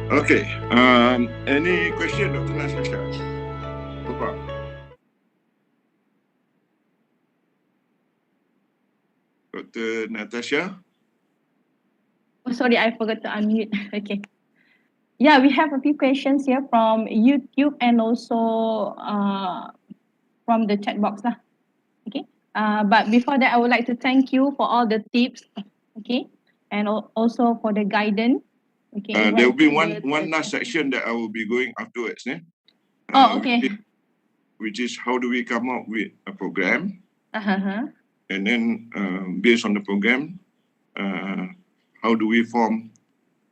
Okay. Any question, Dr. Natasha? Prof. Dr. Natasha? Oh, sorry, I forgot to unmute. Okay. Yeah, we have a few questions here from YouTube and also from the chat box lah. Okay. But before that, I would like to thank you for all the tips. Okay, and also for the guidance. Okay. There will be one last section that I will be going afterwards. Okay. Which is how do we come up with a program? Uh-huh. And then based on the program, how do we form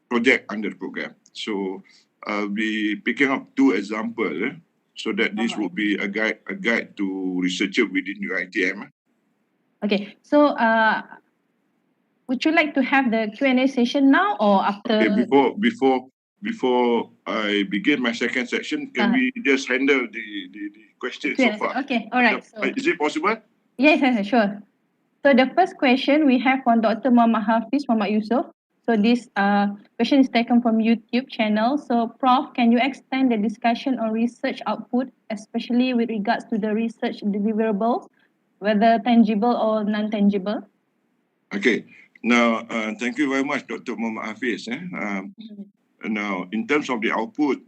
project under the program? So I'll be picking up 2 examples so that this will be a guide to researcher within UiTM. Okay, so would you like to have the Q&A session now or after? Okay, before I begin my second section, can we just handle the questions so far? Okay, all right. So, is it possible? Yes, sure. So the first question we have from Dr. Muhammad Hafiz Muhammad Yusof. So this question is taken from YouTube channel. So Prof, can you extend the discussion on research output, especially with regards to the research deliverables, whether tangible or non-tangible? Okay. Now, thank you very much, Dr. Muhammad Hafiz. Now, in terms of the output,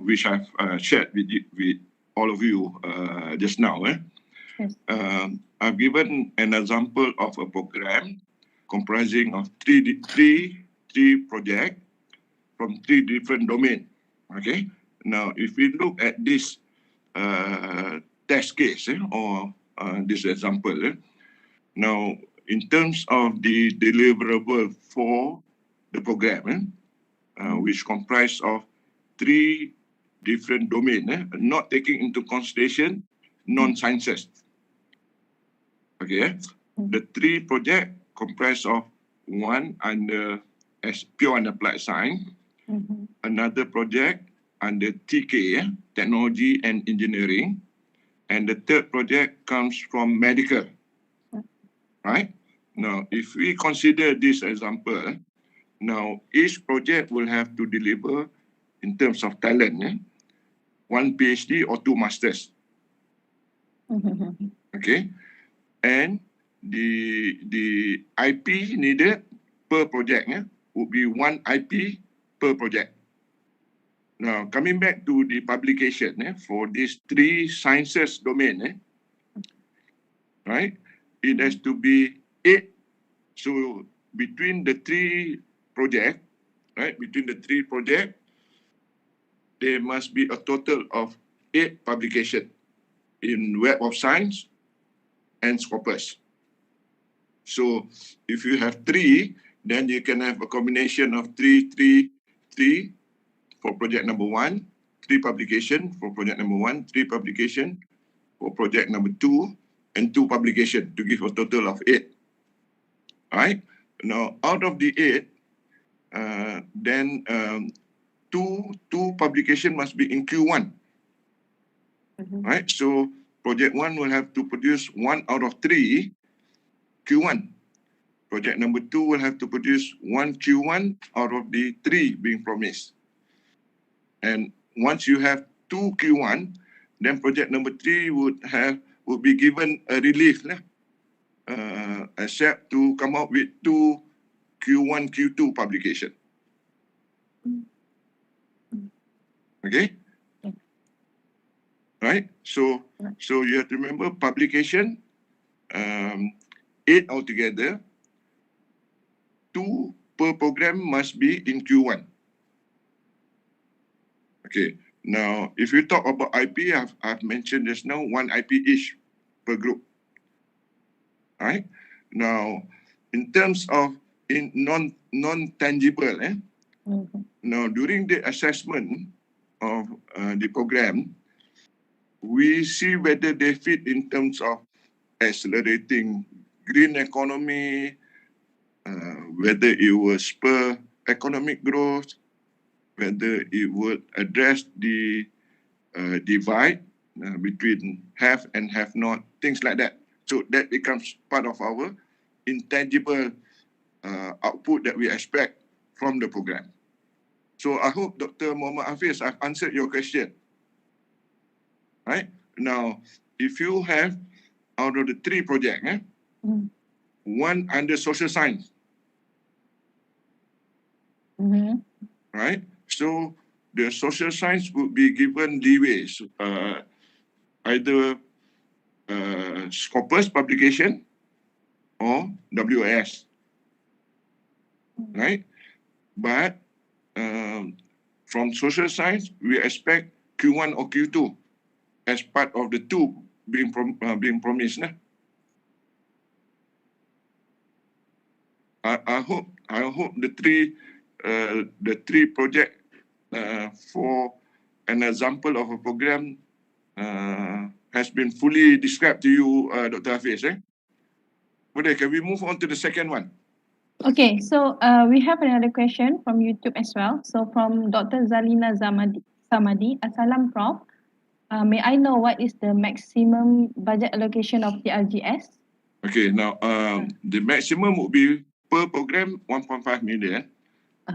which I've shared with all of you just now, Yes. I've given an example of a program comprising of three projects from 3 different domains. Okay. Now, if we look at this test case or this example, now in terms of the deliverable for the program, which comprise of 3 different domains, not taking into consideration non-sciences. Okay, the 3 projects comprise of 1 under as pure and applied science, another project under TK, technology and engineering, and the 3rd project comes from medical. Right? Now, if we consider this example, now each project will have to deliver in terms of talent, 1 PhD or 2 masters. Okay, and the IP needed per project would be 1 IP per project. Now, coming back to the publication for these 3 sciences domain, right, it has to be 8. So between the 3 projects, right, there must be a total of 8 publications in Web of Science and Scopus. So if you have 3, then you can have a combination of 3 for project number 1, 3 publication for project number 1, 3 publication for project number 2, and 2 publication to give a total of 8. All right. Now, out of the 8, then 2 publication must be in Q1. Right. So project 1 will have to produce 1 out of 3 Q1. Project number 2 will have to produce 1 Q1 out of the 3 being promised. And once you have 2 Q1, then project number 3 would be given a relief, except to come up with 2 Q1, Q2 publication. Okay? Right? So you have to remember publication, 8 altogether, 2 per program must be in Q1. Okay. Now, if you talk about IP, I've mentioned just now 1 IP each per group. All right. Now, in terms of non-tangible, now during the assessment of the program, we see whether they fit in terms of accelerating green economy, whether it will spur economic growth, whether it would address the divide between have and have not, things like that. So that becomes part of our intangible output that we expect from the program. So I hope Dr. Muhammad Hafiz, I've answered your question. Right? Now, if you have out of the 3 projects, one under social science, right? So the social science would be given leeway, either Scopus publication or WS, right? But from social science, we expect Q1 or Q2 as part of the 2 being promised. I hope the 3 project for an example of a program has been fully described to you, Dr. Hafiz. Boleh, can we move on to the second one? Okay, so we have another question from YouTube as well. So from Dr. Zalina Samadi, Assalam Prof. May I know what is the maximum budget allocation of the TRGS? Okay, now the maximum would be per program 1.5 million.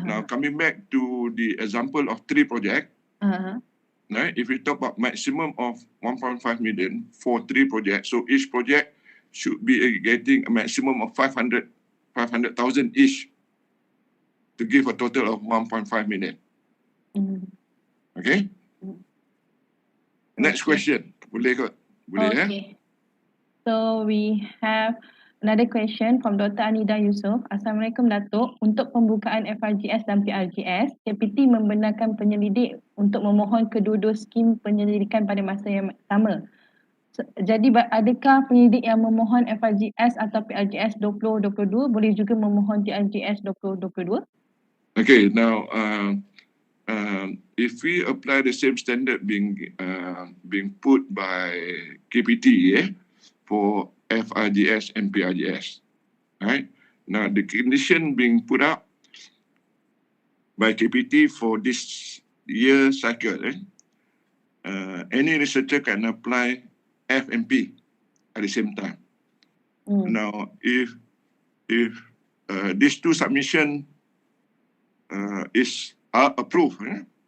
Now coming back to the example of 3 projects, right? If we talk about maximum of 1.5 million for 3 projects, so each project should be getting a maximum of 500,000 each to give a total of 1.5 million. Okay? Next question. Boleh kot? Boleh, okay. So we have another question from Dr. Anida Yusof. Assalamualaikum Dato. Untuk pembukaan FRGS dan PRGS, KPT membenarkan penyelidik untuk memohon kedua-dua skim penyelidikan pada masa yang sama. Jadi adakah penyelidik yang memohon FRGS atau PRGS 2022 boleh juga memohon TRGS 2022? Okay, now if we apply the same standard being put by KPT for FRGS and PRGS, right? Now the condition being put up by KPT for this year cycle, any researcher can apply F and P at the same time. Now, if these 2 submissions are approved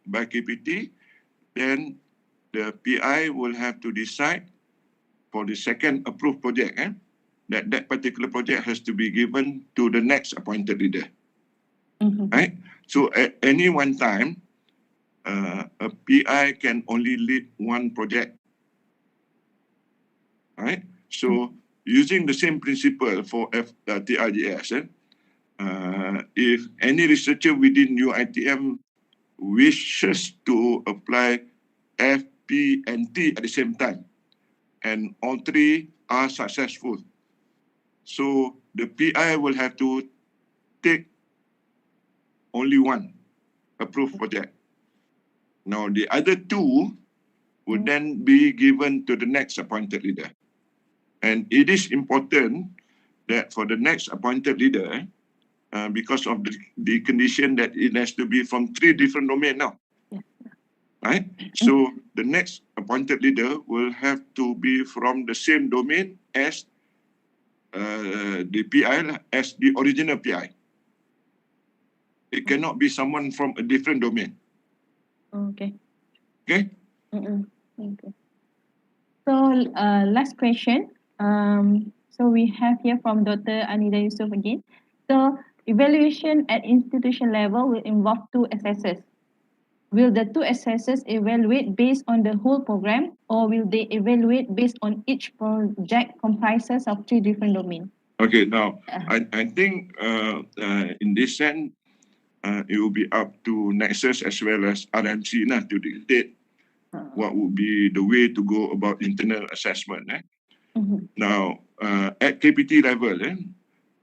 by KPT, then the PI will have to decide for the second approved project that particular project has to be given to the next appointed leader. Right? So at any one time, a PI can only lead 1 project. Right? So using the same principle for TRGS, if any researcher within UiTM wishes to apply F, P, and T at the same time, and all 3 are successful, so the PI will have to take only 1 approved project. Now the other 2 would then be given to the next appointed leader. And it is important that for the next appointed leader, because of the condition that it has to be from 3 different domains now, right? So the next appointed leader will have to be from the same domain as the PI, as the original PI. It cannot be someone from a different domain. Okay. Okay? Okay. So last question. So we have here from Dr. Anida Yusof again. So evaluation at institution level will involve 2 assessors. Will the 2 assessors evaluate based on the whole program, or will they evaluate based on each project comprises of 3 different domains? Okay, now I think in this sense, it will be up to Nexus as well as RMC to dictate what would be the way to go about internal assessment. Now, at KPT level,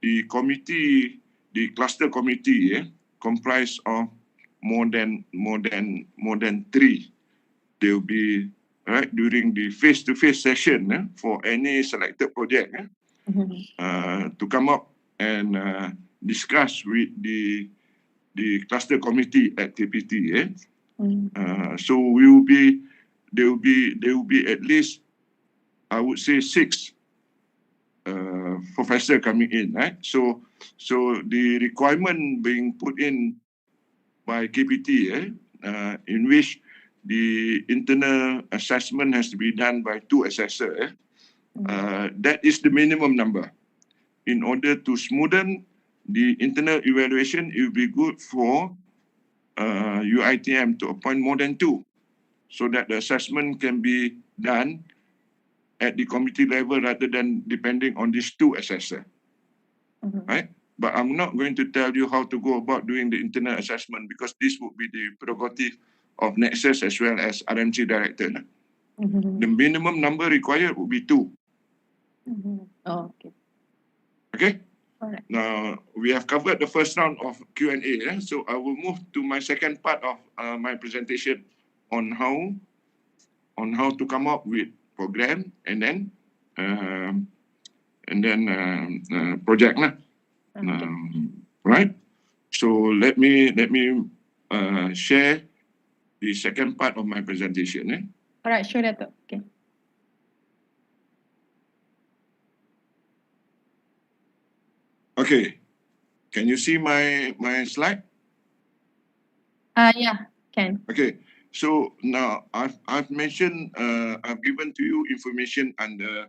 the committee, the cluster committee, comprised of more than 3. They will be during the face-to-face session for any selected project to come up and discuss with the cluster committee at KPT. So there will be at least, I would say, 6 professors coming in. So the requirement being put in by KPT, in which the internal assessment has to be done by 2 assessors. That is the minimum number. In order to smoothen the internal evaluation, it would be good for UiTM to appoint more than 2, so that the assessment can be done at the committee level rather than depending on these 2 assessors. Right? But I'm not going to tell you how to go about doing the internal assessment, because this would be the prerogative of Nexus as well as RMC Director. The minimum number required would be 2. Oh, okay. Okay? All right. Now, we have covered the first round of Q&A, so I will move to my second part of my presentation on how to come up with program and then project. Right? So let me share the second part of my presentation. All right, sure, Dato. Okay. Okay. Can you see my slide? Yeah, can. Okay. So now I've mentioned, I've given to you information under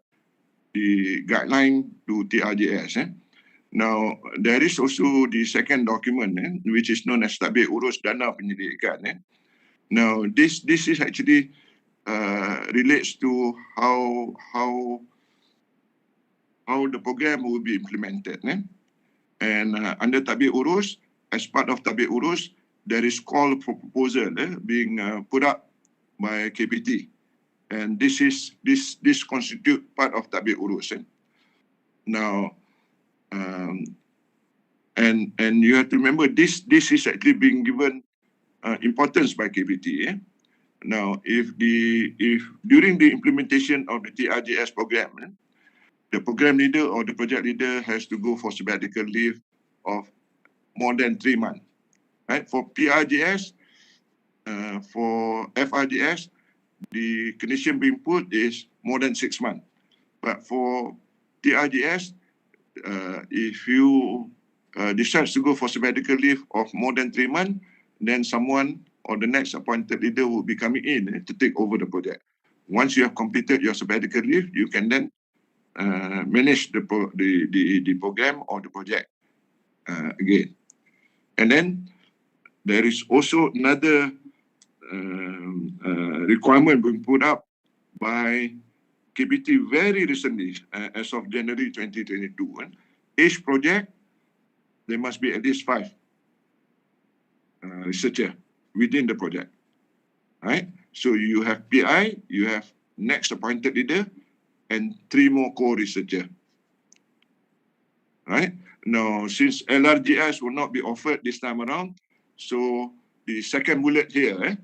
the guideline to TRGS. Now, there is also the second document, which is known as Tabir Urus Dana Penyelidikan. Now, this is actually relates to how the program will be implemented. And under Tabir Urus, as part of Tabir Urus, there is call for proposal being put up by KPT, and this constitute part of Tabir Urus. Now, and you have to remember this is actually being given importance by KPT. Now, if during the implementation of the TRGS program, the program leader or the project leader has to go for sabbatical leave of more than 3 months. Right? For PRGS, for FRGS, the condition being put is more than 6 months. But for TRGS, if you decide to go for sabbatical leave of more than 3 months, then someone or the next appointed leader will be coming in to take over the project. Once you have completed your sabbatical leave, you can then manage the program or the project again. And then there is also another requirement being put up by KPT very recently, as of January 2022. Each project, there must be at least 5 researchers within the project. Right? So you have PI, you have next appointed leader, and 3 more co-researchers. Right? Now, since LRGS will not be offered this time around, so the second bullet here,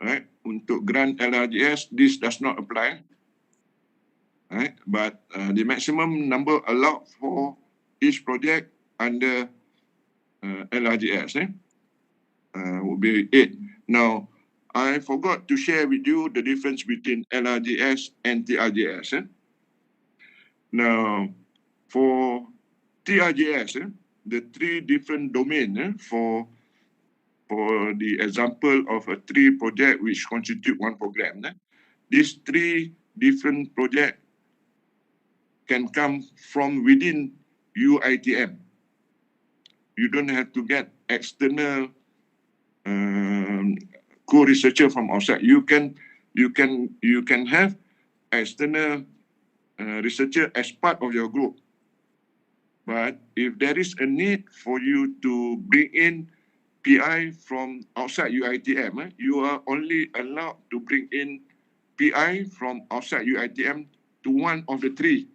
right, untuk grant LRGS, this does not apply. Right? But the maximum number allowed for each project under LRGS will be 8. Now, I forgot to share with you the difference between LRGS and TRGS. Now, for TRGS, the 3 different domains for the example of a 3 project which constitute 1 program. These 3 different projects can come from within UiTM. You don't have to get external co-researcher from outside. You can have external researcher as part of your group. But if there is a need for you to bring in PI from outside UiTM, you are only allowed to bring in PI from outside UiTM to one of the 3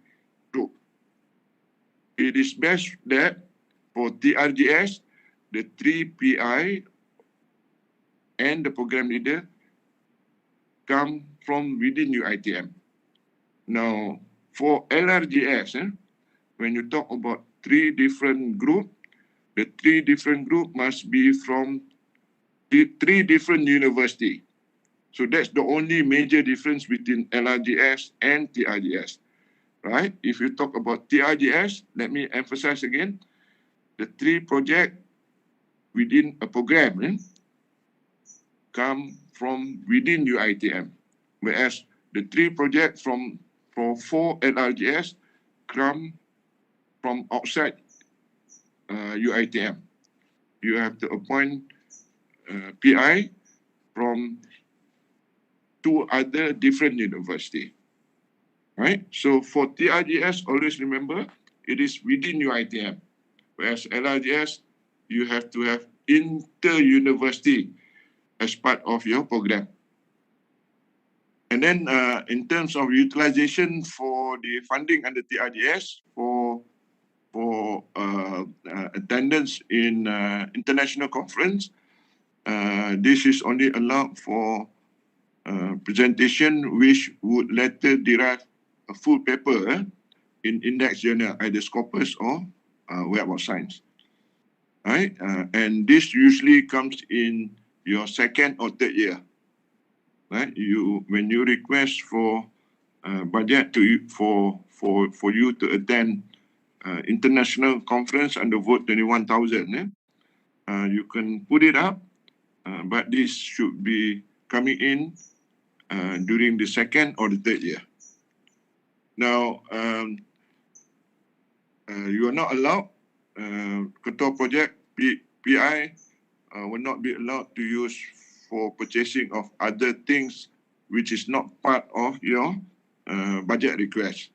groups. It is best that for TRGS, the 3 PI and the program leader come from within UiTM. Now, for LRGS, when you talk about 3 different groups, the 3 different groups must be from the 3 different universities. So that's the only major difference between LRGS and TRGS, right? If you talk about TRGS, let me emphasize again, the 3 projects within a program come from within UiTM, whereas the 3 projects for 4 LRGS come from outside UiTM. You have to appoint PI from 2 other different universities. Right? So for TRGS, always remember, it is within UiTM. Whereas LRGS, you have to have inter-university as part of your program. And then in terms of utilization for the funding under TRGS, for attendance in international conference, this is only allowed for presentation which would later derive a full paper in index journal, either Scopus or Web of Science. Right? And this usually comes in your 2nd or 3rd year. Right? When you request for budget for you to attend international conference under vote 21,000, you can put it up, but this should be coming in during the 2nd or the 3rd year. Now, you are not allowed, Ketua Project, PI, will not be allowed to use for purchasing of other things which is not part of your budget request.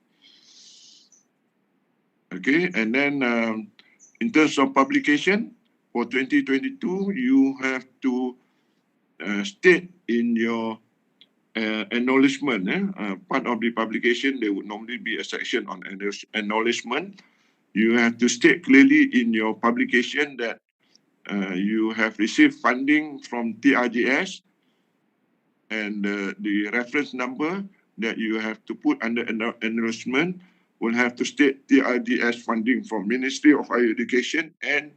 Okay, and then in terms of publication, for 2022, you have to state in your acknowledgement, part of the publication, there would normally be a section on acknowledgement. You have to state clearly in your publication that you have received funding from TRGS, and the reference number that you have to put under acknowledgement will have to state TRGS funding from Ministry of Higher Education and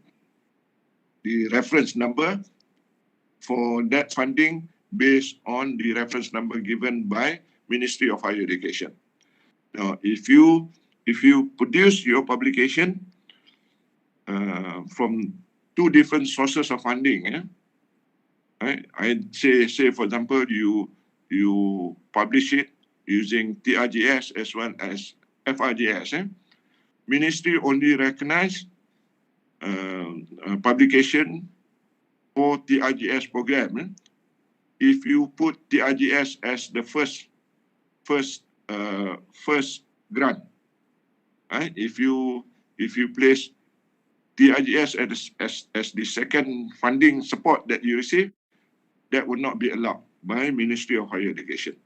the reference number for that funding based on the reference number given by Ministry of Higher Education. Now, if you produce your publication from 2 different sources of funding, right? I'd say for example, you publish it using TRGS as well as FRGS. Ministry only recognize publication for TRGS program. If you put TRGS as the first grant, right? If you place TRGS as the 2nd funding support that you receive, that would not be allowed by Ministry of Higher Education.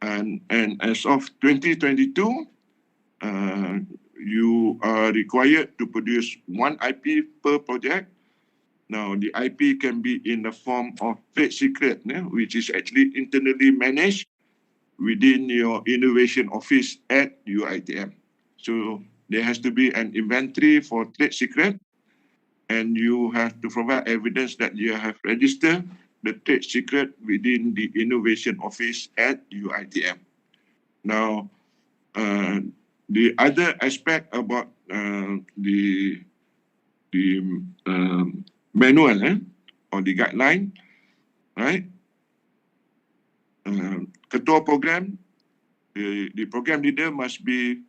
And as of 2022, you are required to produce 1 IP per project. Now, the IP can be in the form of trade secret, which is actually internally managed within your innovation office at UiTM. So there has to be an inventory for trade secret, and you have to provide evidence that you have registered the trade secret within the innovation office at UiTM. Now, the other aspect about the manual or the guideline, right? Ketua program, the program leader must be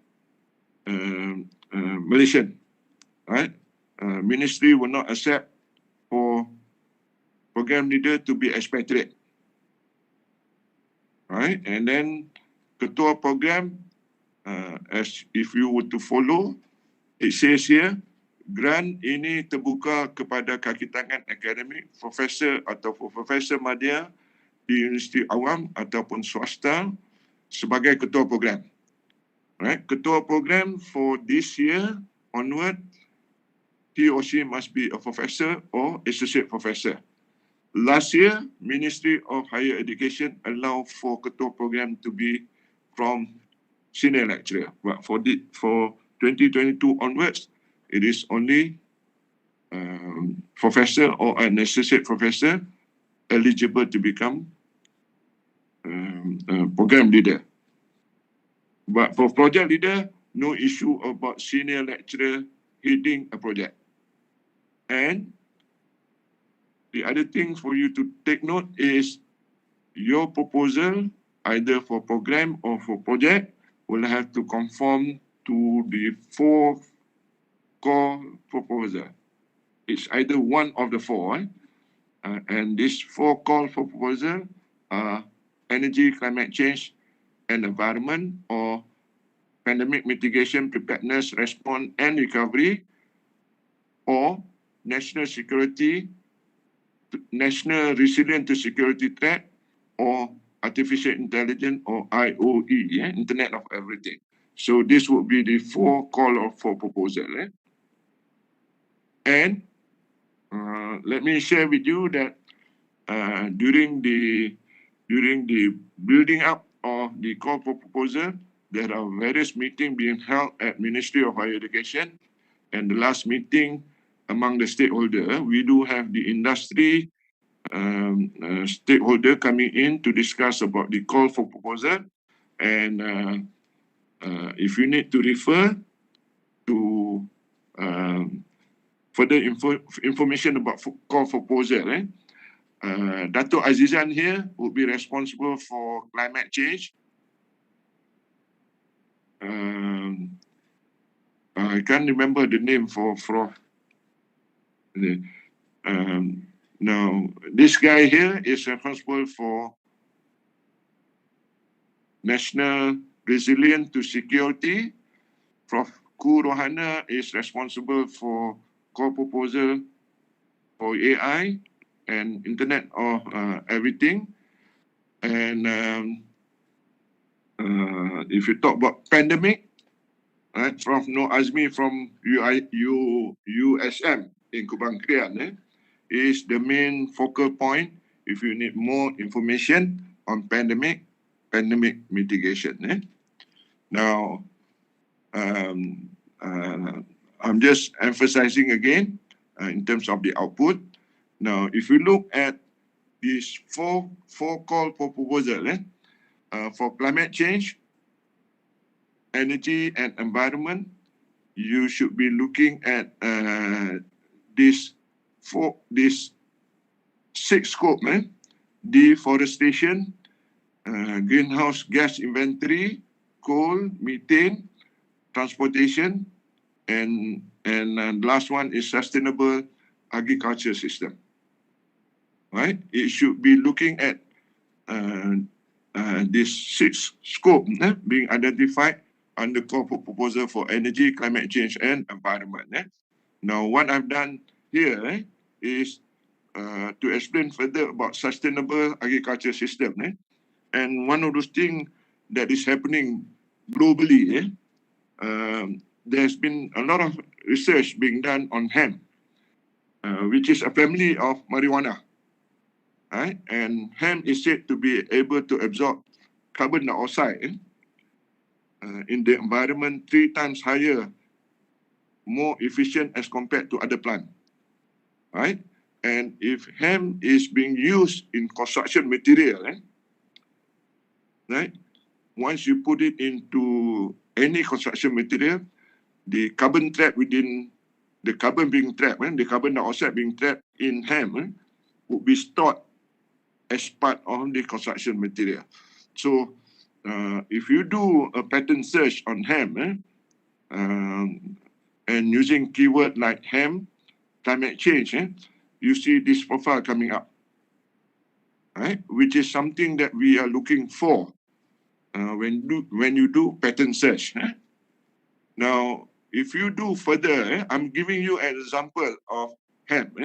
Malaysian, right? Ministry will not accept for program leader to be expatriate, right? And then Ketua program, as if you were to follow, it says here, grant ini terbuka kepada kaki tangan akademik, profesor atau profesor madya di universiti awam ataupun swasta sebagai ketua program. Right? Ketua program for this year onward, he or she must be a professor or associate professor. Last year, Ministry of Higher Education allowed for ketua program to be from senior lecturer. But for 2022 onwards, it is only professor or an associate professor eligible to become program leader. But for project leader, no issue about senior lecturer heading a project. And The other thing for you to take note is your proposal, either for program or for project, will have to conform to the 4 core proposal. It's either one of the 4, and these 4 call for proposal are energy, climate change, and environment, or pandemic mitigation, preparedness, response, and recovery, or national security, national resilience to security threat, or artificial intelligence, or IOE, Internet of Everything. So this would be the 4 call for proposal. And let me share with you that during the building up of the call for proposal, there are various meetings being held at Ministry of Higher Education. And the last meeting among the stakeholders, we do have the industry stakeholder coming in to discuss about the call for proposal. And if you need to refer to further information about call for proposal, Dato Azizan here will be responsible for climate change. I can't remember the name for Prof. Now, this guy here is responsible for national resilience to security. Prof. Ku Rohana is responsible for core proposal for AI and Internet of Everything. And if you talk about pandemic, Prof. Noor Azmi from USM in Kubang Krian is the main focal point if you need more information on pandemic mitigation. Now, I'm just emphasizing again in terms of the output. Now, if you look at these four call for proposal for climate change, energy and environment, you should be looking at this 6 scope: deforestation, greenhouse gas inventory, coal, methane, transportation, and last one is sustainable agriculture system. Right? It should be looking at this 6 scope being identified under call for proposal for energy, climate change, and environment. Now, what I've done here is to explain further about sustainable agriculture system. And one of those things that is happening globally, there's been a lot of research being done on hemp, which is a family of marijuana. Right? And hemp is said to be able to absorb carbon dioxide in the environment 3 times higher, more efficient as compared to other plants. Right? And if hemp is being used in construction material, right? Once you put it into any construction material, the carbon trap within the carbon being trapped, the carbon dioxide being trapped in hemp would be stored as part of the construction material. So if you do a pattern search on hemp and using keyword like hemp, climate change, you see this profile coming up, right? Which is something that we are looking for when you do pattern search. Now, if you do further, I'm giving you an example of hemp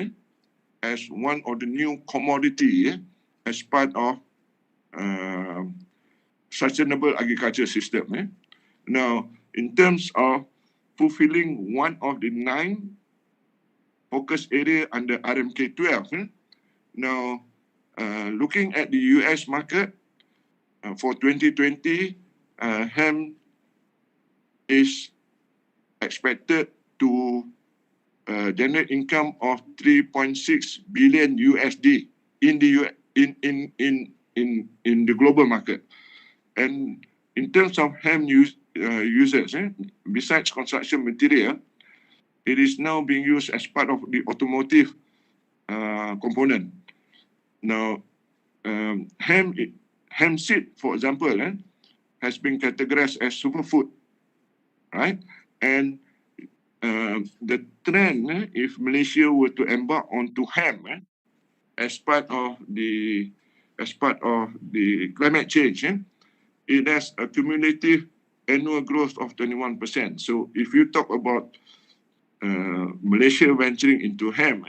as one of the new commodity as part of sustainable agriculture system. Now, in terms of fulfilling one of the 9 focus area under RMK 12, now looking at the US market for 2020, hemp is expected to generate income of 3.6 billion USD in the in the global market. And in terms of hemp users, besides construction material, it is now being used as part of the automotive component. Now, hemp seed, for example, has been categorized as superfood, right? And the trend, if Malaysia were to embark onto hemp as part of the climate change, it has a cumulative annual growth of 21%. So if you talk about Malaysia venturing into hemp,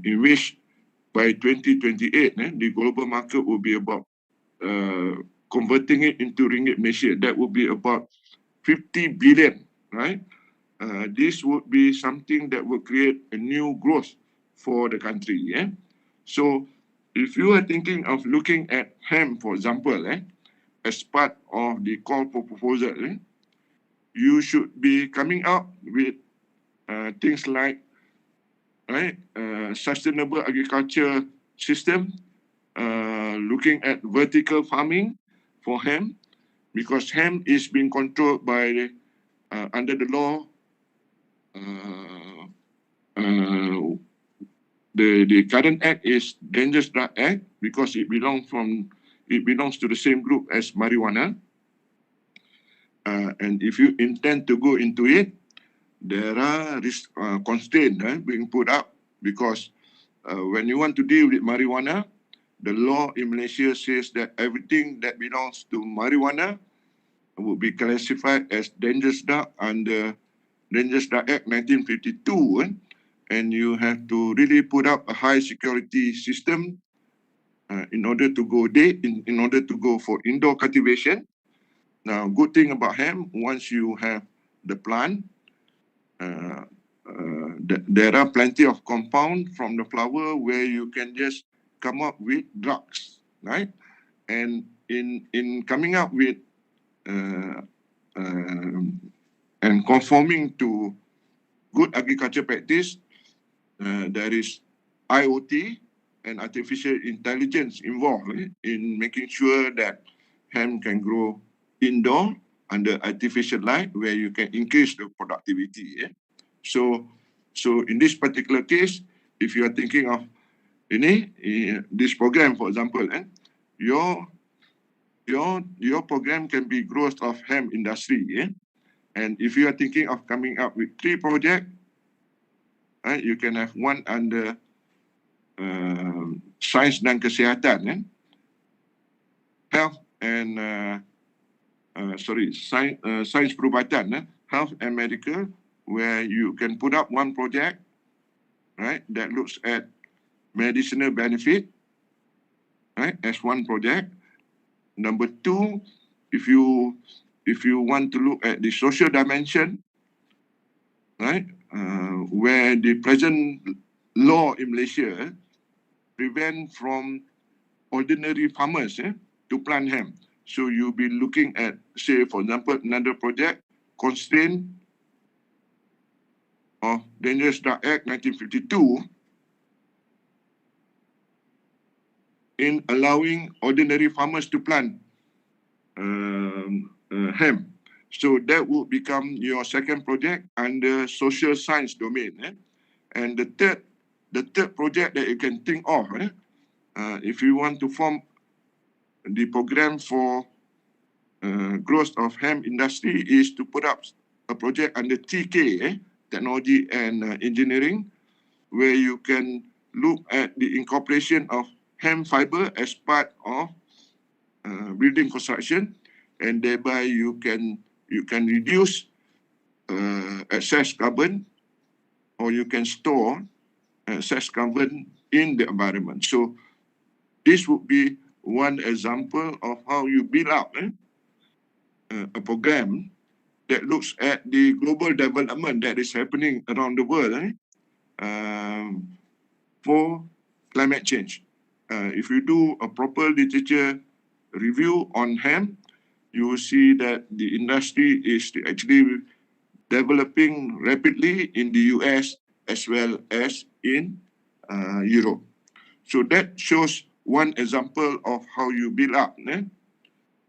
in which by 2028, the global market will be about converting it into ringgit Malaysia, that would be about 50 billion, right? This would be something that will create a new growth for the country. So if you are thinking of looking at hemp, for example, as part of the call for proposal, you should be coming up with things like sustainable agriculture system, looking at vertical farming for hemp, because hemp is being controlled by under the law. The current act is Dangerous Drug Act because it belongs to the same group as marijuana. And if you intend to go into it, there are constraints being put up because when you want to deal with marijuana, the law in Malaysia says that everything that belongs to marijuana will be classified as dangerous drug under Dangerous Drug Act 1952, and you have to really put up a high security system in order to go in order to go for indoor cultivation. Now, good thing about hemp, once you have the plant, there are plenty of compound from the flower where you can just come up with drugs, right? And in coming up with and conforming to good agriculture practice, there is IoT and artificial intelligence involved in making sure that hemp can grow indoor under artificial light where you can increase the productivity. So in this particular case, if you are thinking of this program, for example, your program can be growth of hemp industry. And if you are thinking of coming up with 3 projects, you can have one under Sains dan Kesihatan, health and Sains Perubatan, health and medical, where you can put up one project, right, that looks at medicinal benefit, right, as one project. Number 2, if you want to look at the social dimension, right, where the present law in Malaysia prevent from ordinary farmers to plant hemp. So you'll be looking at, say, for example, another project, constraint of Dangerous Drug Act 1952 in allowing ordinary farmers to plant hemp. So that will become your second project under social science domain. And the third project that you can think of, if you want to form the program for growth of hemp industry, is to put up a project under TK, Technology and Engineering, where you can look at the incorporation of hemp fiber as part of building construction, and thereby you can reduce excess carbon, or you can store excess carbon in the environment. So this would be one example of how you build up a program that looks at the global development that is happening around the world for climate change. If you do a proper literature review on hemp, you will see that the industry is actually developing rapidly in the US as well as in Europe. So that shows one example of how you build up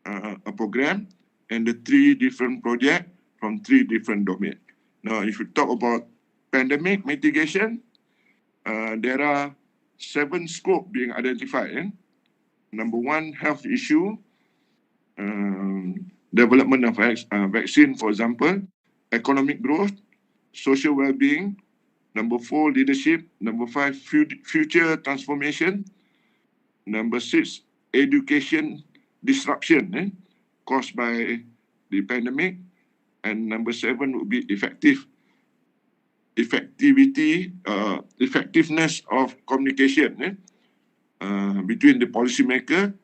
a program and the 3 different projects from 3 different domains. Now, if you talk about pandemic mitigation, there are 7 scopes being identified. Number 1, health issue, development of vaccine, for example, economic growth, social well-being. Number 4, leadership. Number 5, future transformation. Number 6, education disruption caused by the pandemic. And number 7 would be effectiveness of communication between the policymaker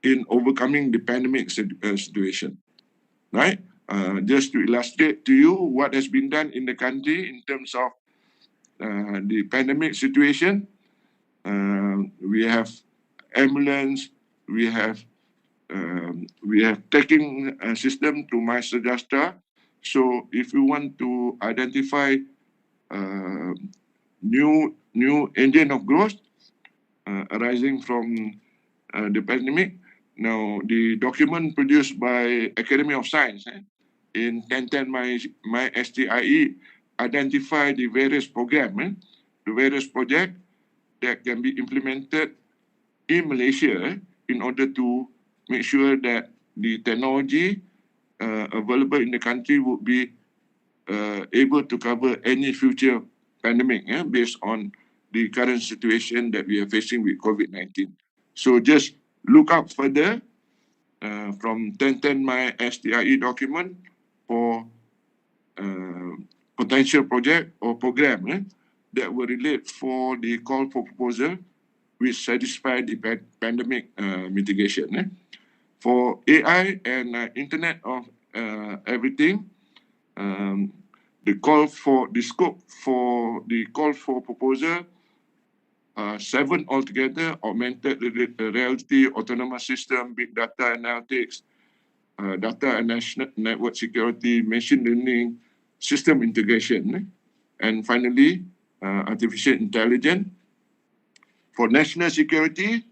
in overcoming the pandemic situation. Right? Just to illustrate to you what has been done in the country in terms of the pandemic situation, we have ambulance, we have tracking system to My Sejahtera. So if you want to identify new engine of growth arising from the pandemic, now the document produced by Academy of Science in 1010 My STIE identify the various program, the various projects that can be implemented in Malaysia in order to make sure that the technology available in the country would be able to cover any future pandemic based on the current situation that we are facing with COVID-19. So just look up further from 1010 My STIE document for potential project or program that will relate for the call for proposal which satisfy the pandemic mitigation. For AI and Internet of Everything, the scope for the call for proposal 7 altogether: augmented reality, autonomous system, big data analytics, data and national network security, machine learning, system integration, and finally artificial intelligence. For national security,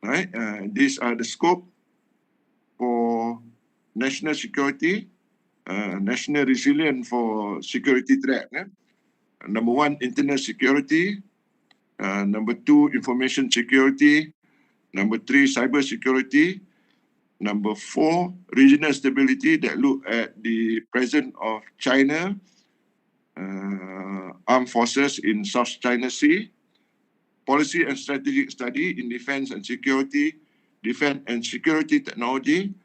right? These are the scope for national security, national resilience for security threat. Number 1, internal security. Number 2, information security. Number 3, cyber security. Number 4, regional stability that look at the presence of China armed forces in South China Sea. Policy and strategic study in defense and security technology,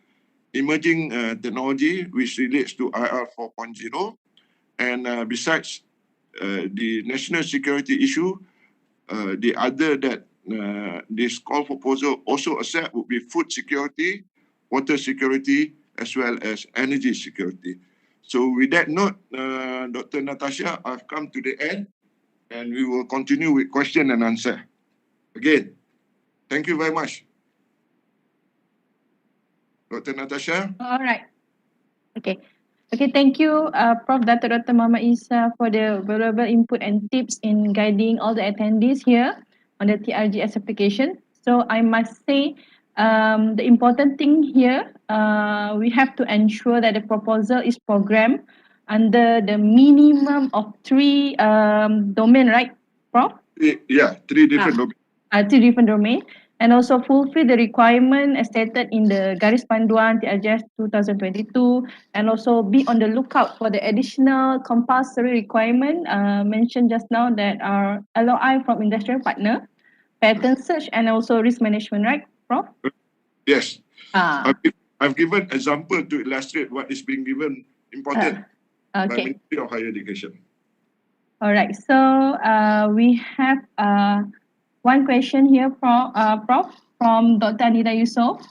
emerging technology which relates to IR 4.0. And besides the national security issue, the other that this call proposal also accept would be food security, water security, as well as energy security. So with that note, Dr. Natasha, I've come to the end, and we will continue with question and answer. Again, thank you very much. Dr. Natasha? All right. Okay. Okay, thank you, Prof. Dr. Muhammad Isa, for the valuable input and tips in guiding all the attendees here on the TRGS application. So I must say, the important thing here, we have to ensure that the proposal is programmed under the minimum of 3 domain, right, Prof? Yeah, 3 different domains. 3 different domain, and also fulfill the requirement as stated in the Garis Panduan TRGS 2022, and also be on the lookout for the additional compulsory requirement mentioned just now that are LOI from industrial partner, pattern search, and also risk management, right, Prof? Yes. I've given example to illustrate what is being given important by Ministry of Higher Education. All right. So we have one question here from Prof, from Dr. Anida Yusof.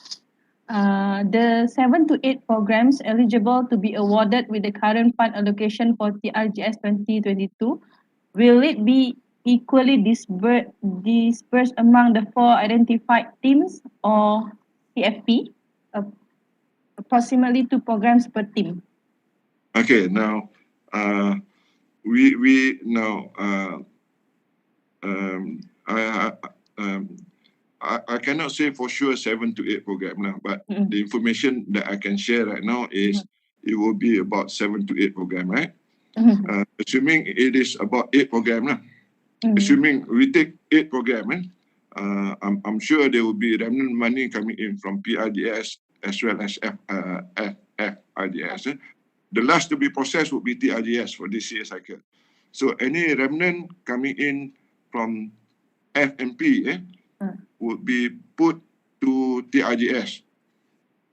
The 7 to 8 programs eligible to be awarded with the current fund allocation for TRGS 2022, will it be equally dispersed among the 4 identified teams or CFP? Approximately 2 programs per team. Okay, now I cannot say for sure 7 to 8 program now, but the information that I can share right now is it will be about 7 to 8 program, right? Assuming it is about 8 program now. assuming we take 8 program, I'm sure there will be remnant money coming in from PRDS as well as FRDS. The last to be processed would be TRGS for this year cycle. So any remnant coming in from FMP would be put to TRGS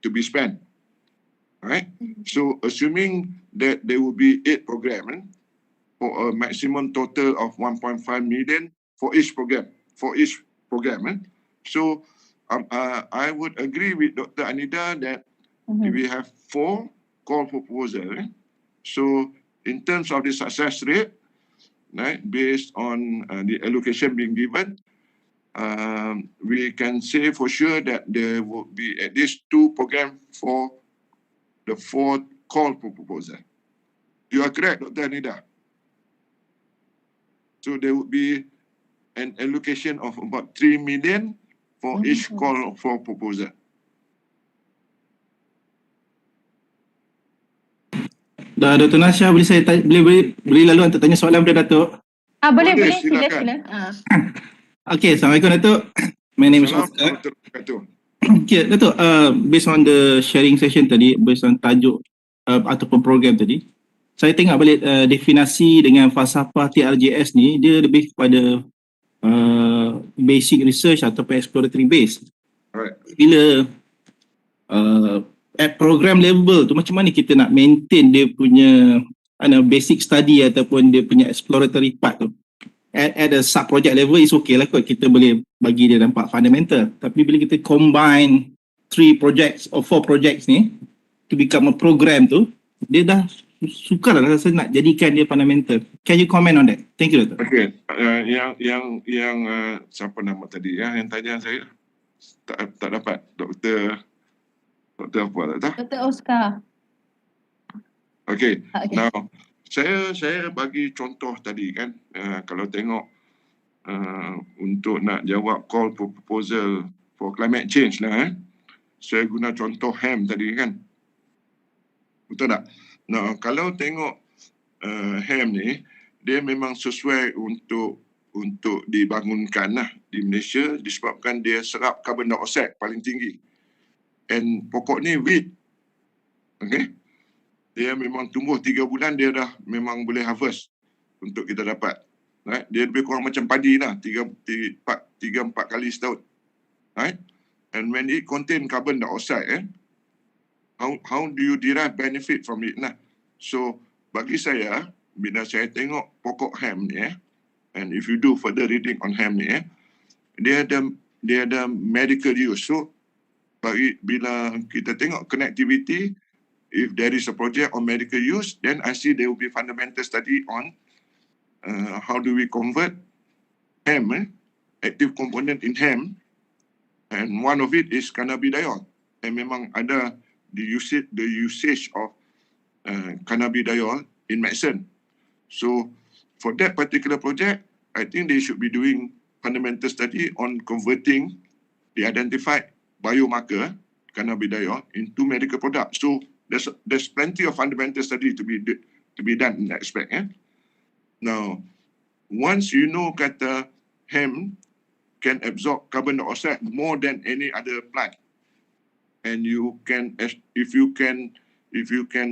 to be spent. Right? So assuming that there will be 8 program for a maximum total of 1.5 million for each program. So I would agree with Dr. Anida that we have 4 call proposal. So in terms of the success rate, right, based on the allocation being given, we can say for sure that there will be at least 2 programs for the 4 call proposal. You are correct, Dr. Anida. So there would be an allocation of about 3 million for each call for proposal. Dr. Nasha, boleh lalu untuk tanya soalan pada Dato'? Boleh, silakan. sila. Okay, Assalamualaikum Dato'. My name is Oscar. Okay, Dato', based on the sharing session tadi, based on tajuk ataupun program tadi, saya tengok balik definasi dengan falsafah TRGS ni, dia lebih kepada basic research ataupun exploratory base. Right. Bila at program level tu, macam mana kita nak maintain dia punya basic study ataupun dia punya exploratory part tu? At a sub-project level is okay lah kot, kita boleh bagi dia nampak fundamental. Tapi bila kita combine 3 projects or 4 projects ni to become a program tu, dia dah sukar lah rasa nak jadikan dia fundamental. Can you comment on that? Thank you, Dato'. Okay, yang siapa nama tadi yang tanya saya tak dapat, Doktor apa tak? Dr. Oscar. Okay. Now saya bagi contoh tadi kan, kalau tengok untuk nak jawab call proposal for climate change lah, saya guna contoh HAM tadi kan, betul tak? Nah, kalau tengok HAM ni, dia memang sesuai untuk dibangunkan lah di Malaysia disebabkan dia serap carbon dioxide paling tinggi. And pokok ni wheat, okay? Dia memang tumbuh 3 bulan, dia dah memang boleh harvest untuk kita dapat. Right? Dia lebih kurang macam padi lah, 3-4 kali setahun. Right? And when it contain carbon dioxide, how do you derive benefit from it? Nah, so bagi saya, bila saya tengok pokok HAM ni, and if you do further reading on HAM ni, dia ada medical use. So bila kita tengok connectivity, if there is a project on medical use, then I see there will be fundamental study on how do we convert HAM, active component in HAM, and one of it is cannabidiol. And memang ada the usage of cannabidiol in medicine. So for that particular project, I think they should be doing fundamental study on converting the identified biomarker cannabidiol into medical product. So there's plenty of fundamental study to be done in that aspect. Now, once you know kata hemp can absorb carbon dioxide more than any other plant, and you can, if you can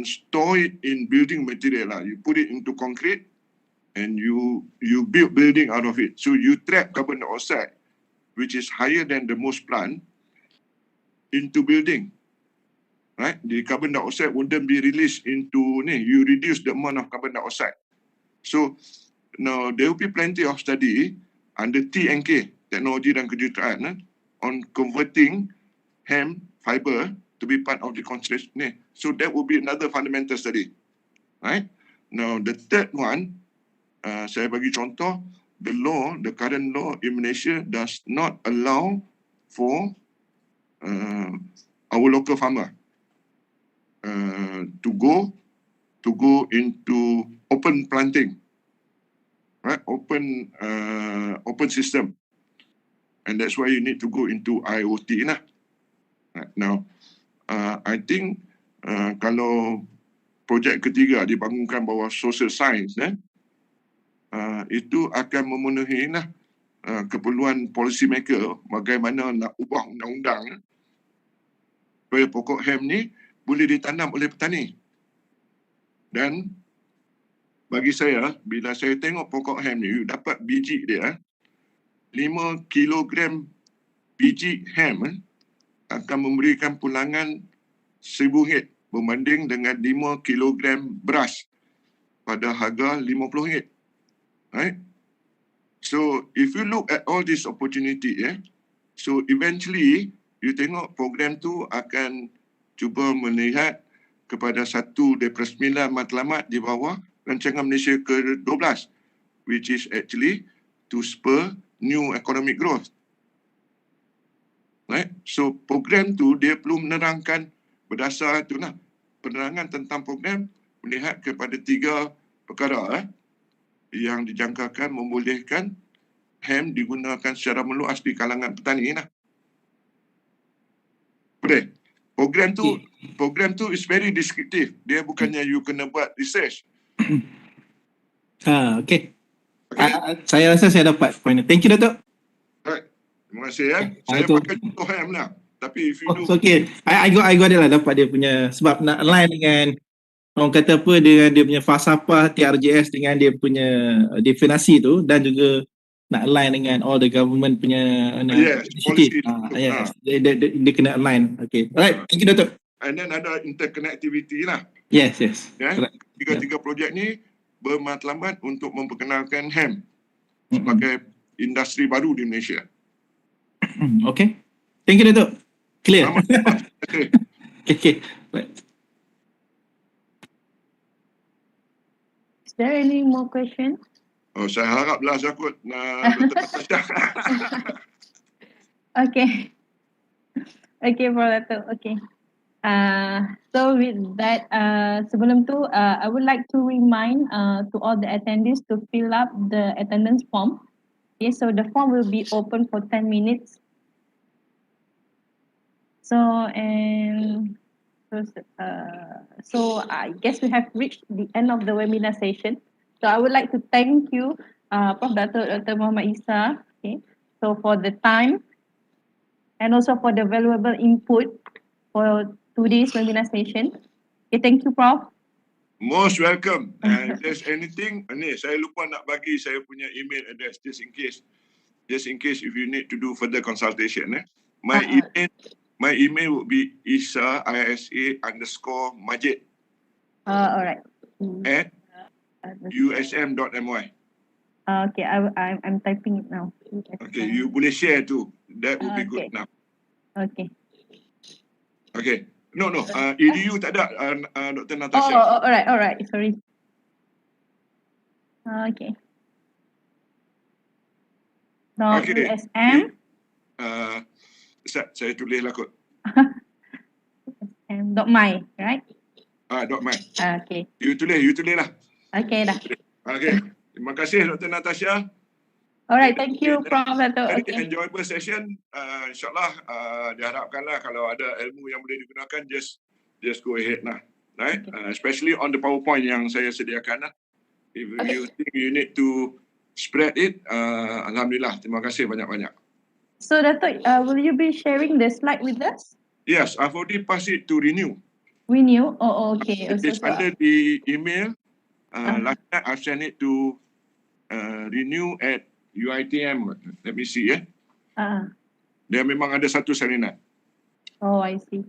store it in building material, you put it into concrete, and you build building out of it. So you trap carbon dioxide, which is higher than the most plant, into building. Right? The carbon dioxide wouldn't be released into, you reduce the amount of carbon dioxide. So now there will be plenty of study under TNK, Teknologi dan Kejuruteraan, on converting hemp fiber to be part of the concentration. So that will be another fundamental study. Right? Now the third one, saya bagi contoh, the current law in Malaysia does not allow for our local farmer to go into open planting, right? Open system, and that's why you need to go into IoT lah. Right. Now, I think kalau projek ketiga dibangunkan bawah social science, itu akan memenuhi keperluan policy maker bagaimana nak ubah undang-undang supaya pokok hem ni boleh ditanam oleh petani. Dan bagi saya, bila saya tengok pokok hem ni, dapat biji dia, 5 kilogram biji hem akan memberikan pulangan RM1,000 berbanding dengan 5 kilogram beras pada harga RM50. Right? So, if you look at all this opportunity, so eventually, you tengok program tu akan cuba melihat kepada 1/9 matlamat di bawah Rancangan Malaysia ke-12, which is actually to spur new economic growth. Right? So program tu dia perlu menerangkan berdasar penerangan tentang program melihat kepada 3 perkara yang dijangkakan membolehkan hem digunakan secara meluas di kalangan petani . Boleh. Program tu is very descriptive. Dia bukannya you kena buat research. Okay. Saya rasa saya dapat point. Thank you, Dato. Right. Terima kasih Saya pakai contoh hem lah. Tapi if you do... Okay. I got it lah, dapat dia punya, sebab nak align dengan orang kata apa, dengan dia punya falsafah TRGS dengan dia punya definasi tu, dan juga nak align dengan all the government punya initiative. Yes, dia kena align. Okay. Alright, thank you, Dato. And then ada interconnectivity lah. Yes. Tiga projek ni bermatlamat untuk memperkenalkan hem sebagai industri baru di Malaysia. Okay. Thank you, Dato. Clear. Okay. Right. Is there any more questions? Saya haraplah Zakut Dr. Natasha. Okay. Okay, Prof. Dato. Okay. So with that, sebelum tu, I would like to remind to all the attendees to fill up the attendance form. Okay, so the form will be open for 10 minutes. So I guess we have reached the end of the webinar session. So I would like to thank you, Prof. Dato Dr. Muhammad Isa, okay, so for the time and also for the valuable input for today's webinar session. Okay, thank you, Prof. Most welcome. If there's anything, saya lupa nak bagi saya punya email address just in case if you need to do further consultation. My email would be isa_majid alright. at usm.my. Okay, I'm typing it now. Okay, you boleh share too. That would be good now. Okay. Okay. No. EDU tak ada, Dr. Natasha. Alright. Sorry. Okay. No, okay. USM. Saya tulis lah kot. .my, right? .my. Okay. You tulis lah. Okay dah. Okay. Terima kasih Dr. Natasha. Alright, thank you, Prof. Dato. Very enjoyable session. InsyaAllah diharapkanlah kalau ada ilmu yang boleh digunakan, just go ahead lah. Right? Especially on the PowerPoint yang saya sediakan lah. If you think you need to spread it, Alhamdulillah. Terima kasih banyak-banyak. So Dato, will you be sharing the slide with us? Yes, I've already passed it to Renew. Renew? Oh, okay. It's under the email. Last night I've sent it to Renew at UiTM. Let me see. Dia memang ada satu salinan. Oh, I see.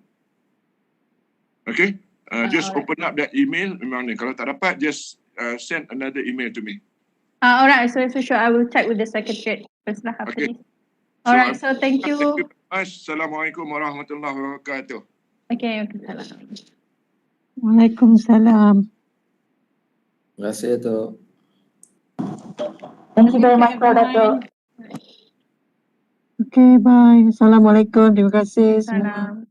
Okay. Just open up that email. Memang ni. Kalau tak dapat, just send another email to me. Alright. So sure, I will check with the secretariat first lah after this. Alright. So thank you. Thank you very much. Assalamualaikum warahmatullahi wabarakatuh. Okay. Waalaikumsalam. Terima kasih, Dato. Thank you very much, Dato. Okay, bye. Assalamualaikum. Terima kasih semua. Salam.